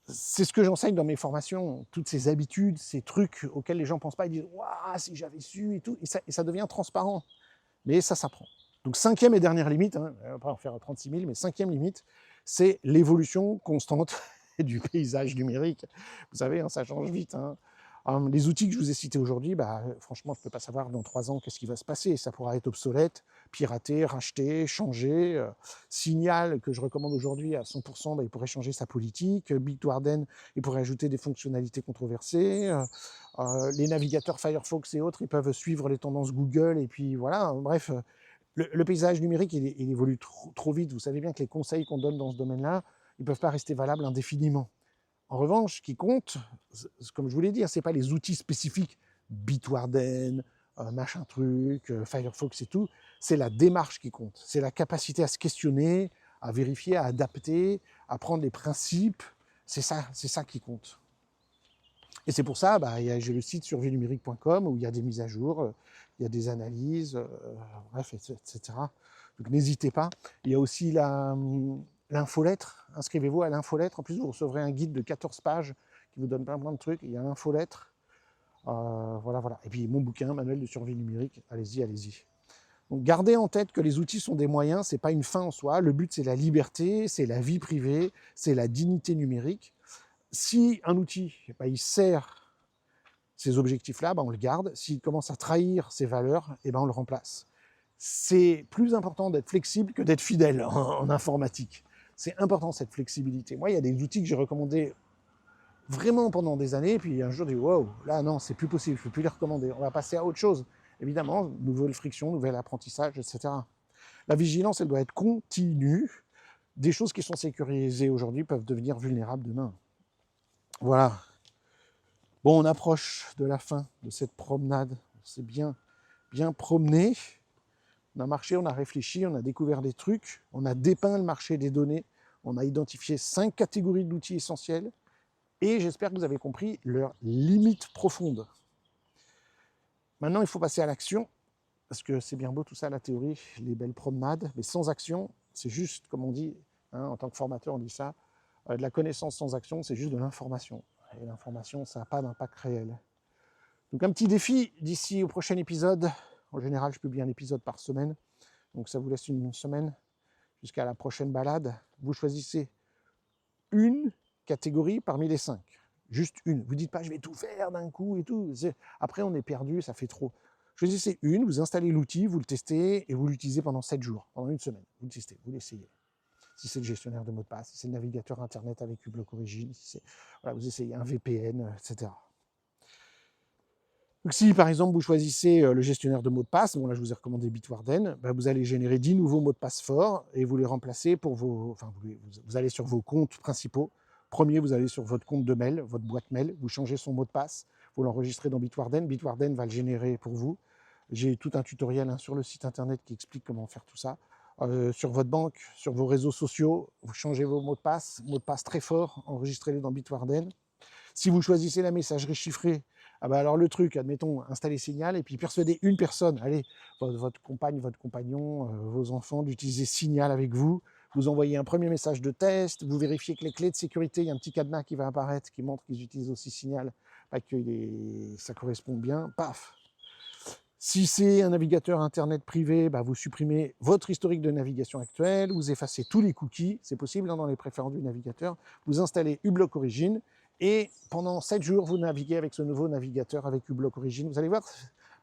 C'est ce que j'enseigne dans mes formations, toutes ces habitudes, ces trucs auxquels les gens ne pensent pas, ils disent « Waouh, si j'avais su » et tout, et ça devient transparent. Mais ça s'apprend. Donc 5e et dernière limite, on va pas en faire 36 000, mais 5e limite, c'est l'évolution constante du paysage numérique. Vous savez, ça change vite. Les outils que je vous ai cités aujourd'hui, bah, franchement, je ne peux pas savoir dans 3 ans qu'est-ce qui va se passer. Ça pourra être obsolète, piraté, racheté, changé. Signal, que je recommande aujourd'hui à 100%, bah, il pourrait changer sa politique. Bitwarden, il pourrait ajouter des fonctionnalités controversées. Les navigateurs Firefox et autres, ils peuvent suivre les tendances Google. Et puis voilà, bref, le paysage numérique, il évolue trop vite. Vous savez bien que les conseils qu'on donne dans ce domaine-là, ils ne peuvent pas rester valables indéfiniment. En revanche, ce qui compte, comme je vous l'ai dit, ce n'est pas les outils spécifiques, Bitwarden, machin truc, Firefox et tout, c'est la démarche qui compte. C'est la capacité à se questionner, à vérifier, à adapter, à prendre les principes. C'est ça qui compte. Et c'est pour ça, j'ai le site survienumérique.com où il y a des mises à jour, il y a des analyses, bref, etc. Donc n'hésitez pas. Il y a aussi l'infolettre, inscrivez-vous à l'infolettre. En plus, vous recevrez un guide de 14 pages qui vous donne plein de trucs. Il y a l'infolettre. Voilà. Et puis mon bouquin, Manuel de survie numérique. Allez-y. Donc gardez en tête que les outils sont des moyens, ce n'est pas une fin en soi. Le but, c'est la liberté, c'est la vie privée, c'est la dignité numérique. Si un outil, il sert ces objectifs-là, on le garde. S'il commence à trahir ces valeurs, on le remplace. C'est plus important d'être flexible que d'être fidèle en informatique. C'est important cette flexibilité. Moi, il y a des outils que j'ai recommandés vraiment pendant des années, puis un jour, on dit wow, là non, c'est plus possible, je ne peux plus les recommander, on va passer à autre chose. Évidemment, nouvelle friction, nouvel apprentissage, etc. La vigilance, elle doit être continue. Des choses qui sont sécurisées aujourd'hui peuvent devenir vulnérables demain. Voilà. Bon, on approche de la fin de cette promenade. On s'est bien promené. On a marché, on a réfléchi, on a découvert des trucs, on a dépeint le marché des données, on a identifié 5 catégories d'outils essentiels et j'espère que vous avez compris leurs limites profondes. Maintenant, il faut passer à l'action, parce que c'est bien beau tout ça, la théorie, les belles promenades, mais sans action, c'est juste, comme on dit, en tant que formateur, on dit ça, de la connaissance sans action, c'est juste de l'information. Et l'information, ça n'a pas d'impact réel. Donc un petit défi d'ici au prochain épisode. En général, je publie un épisode par semaine. Donc ça vous laisse une semaine jusqu'à la prochaine balade. Vous choisissez une catégorie parmi les 5. Juste une. Vous ne dites pas, je vais tout faire d'un coup et tout. Après, on est perdu, ça fait trop. Choisissez une, vous installez l'outil, vous le testez et vous l'utilisez pendant 7 jours, pendant une semaine. Vous le testez, vous l'essayez. Si c'est le gestionnaire de mots de passe, si c'est le navigateur Internet avec uBlock Origin, si voilà, vous essayez un VPN, etc. Donc si par exemple vous choisissez le gestionnaire de mots de passe, bon là je vous ai recommandé Bitwarden, ben, vous allez générer 10 nouveaux mots de passe forts et vous les remplacez pour vos... Enfin, vous allez sur vos comptes principaux. Premier, vous allez sur votre compte de mail, votre boîte mail, vous changez son mot de passe, vous l'enregistrez dans Bitwarden, Bitwarden va le générer pour vous. J'ai tout un tutoriel sur le site internet qui explique comment faire tout ça. Sur votre banque, sur vos réseaux sociaux, vous changez vos mots de passe très forts, enregistrez-les dans Bitwarden. Si vous choisissez la messagerie chiffrée, ah bah alors le truc, admettons, installer Signal et puis persuader une personne, allez, votre compagne, votre compagnon, vos enfants, d'utiliser Signal avec vous. Vous envoyez un premier message de test, vous vérifiez que les clés de sécurité, il y a un petit cadenas qui va apparaître qui montre qu'ils utilisent aussi Signal, que ça correspond bien, paf. Si c'est un navigateur internet privé, bah vous supprimez votre historique de navigation actuel, vous effacez tous les cookies, c'est possible dans les préférences du navigateur, vous installez uBlock Origin, et pendant 7 jours, vous naviguez avec ce nouveau navigateur avec uBlock Origin. Vous allez voir,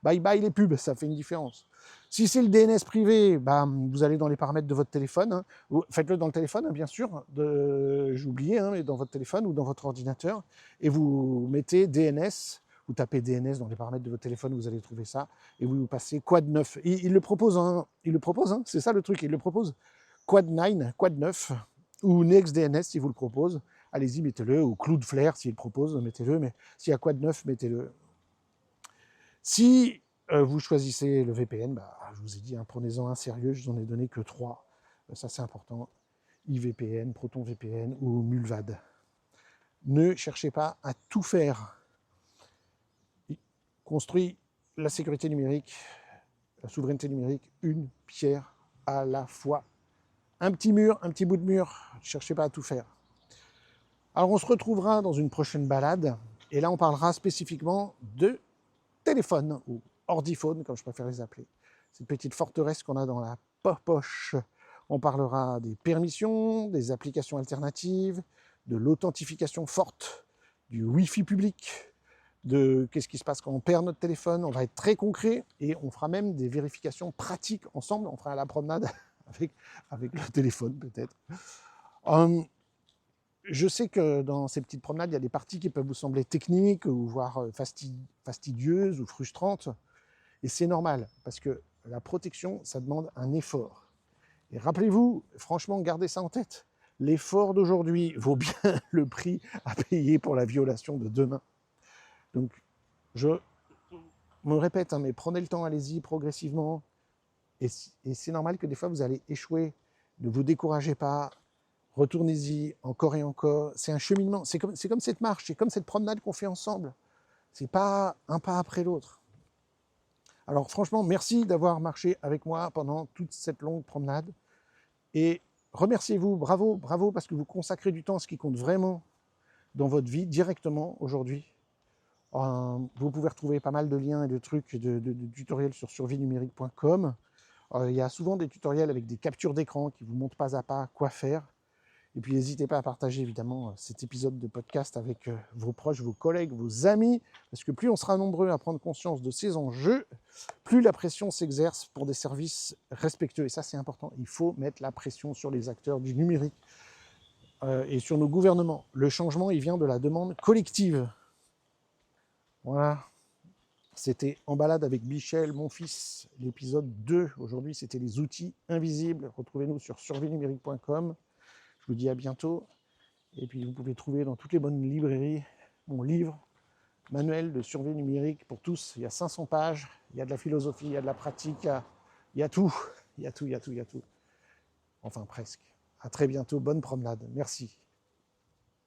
bye bye les pubs, ça fait une différence. Si c'est le DNS privé, bah, vous allez dans les paramètres de votre téléphone. Faites-le dans le téléphone, bien sûr. J'ai oublié, mais dans votre téléphone ou dans votre ordinateur. Et vous mettez DNS. Vous tapez DNS dans les paramètres de votre téléphone, vous allez trouver ça. Et vous passez Quad 9. Il le propose, c'est ça le truc, il le propose. Quad 9, Quad 9, ou NextDNS s'il vous le propose. Allez-y, mettez-le, ou Cloudflare s'il propose, mettez-le, mais s'il y a Quad 9, mettez-le. Si vous choisissez le VPN, bah, je vous ai dit, prenez-en un sérieux, je vous en ai donné que 3. Ça, c'est important. IVPN, ProtonVPN ou Mulvad. Ne cherchez pas à tout faire. Construis la sécurité numérique, la souveraineté numérique, une pierre à la fois. Un petit mur, un petit bout de mur, ne cherchez pas à tout faire. Alors on se retrouvera dans une prochaine balade, et là on parlera spécifiquement de téléphone, ou ordiphone, comme je préfère les appeler. Cette petite forteresse qu'on a dans la poche. On parlera des permissions, des applications alternatives, de l'authentification forte, du Wi-Fi public, de qu'est-ce qui se passe quand on perd notre téléphone. On va être très concret, et on fera même des vérifications pratiques ensemble. On fera la promenade avec le téléphone peut-être. Je sais que dans ces petites promenades, il y a des parties qui peuvent vous sembler techniques, ou voire fastidieuses ou frustrantes. Et c'est normal, parce que la protection, ça demande un effort. Et rappelez-vous, franchement, gardez ça en tête. L'effort d'aujourd'hui vaut bien le prix à payer pour la violation de demain. Donc, je me répète, mais prenez le temps, allez-y progressivement. Et c'est normal que des fois, vous allez échouer. Ne vous découragez pas. Retournez-y encore et encore. C'est un cheminement. C'est comme cette marche, c'est comme cette promenade qu'on fait ensemble. C'est pas un pas après l'autre. Alors franchement, merci d'avoir marché avec moi pendant toute cette longue promenade. Et remerciez-vous, bravo, bravo, parce que vous consacrez du temps à ce qui compte vraiment dans votre vie, directement aujourd'hui. Vous pouvez retrouver pas mal de liens et de trucs, de tutoriels sur survienumérique.com. Il y a souvent des tutoriels avec des captures d'écran qui vous montrent pas à pas quoi faire. Et puis n'hésitez pas à partager évidemment cet épisode de podcast avec vos proches, vos collègues, vos amis, parce que plus on sera nombreux à prendre conscience de ces enjeux, plus la pression s'exerce pour des services respectueux. Et ça c'est important, il faut mettre la pression sur les acteurs du numérique. et sur nos gouvernements. Le changement, il vient de la demande collective. Voilà. C'était En balade avec Michel, mon fils, l'épisode 2. Aujourd'hui, c'était les outils invisibles. Retrouvez-nous sur survienumérique.com. Je vous dis à bientôt. Et puis, vous pouvez trouver dans toutes les bonnes librairies mon livre, Manuel de survie numérique pour tous. Il y a 500 pages. Il y a de la philosophie, il y a de la pratique, il y a tout. Il y a tout. Enfin, presque. À très bientôt. Bonne promenade. Merci.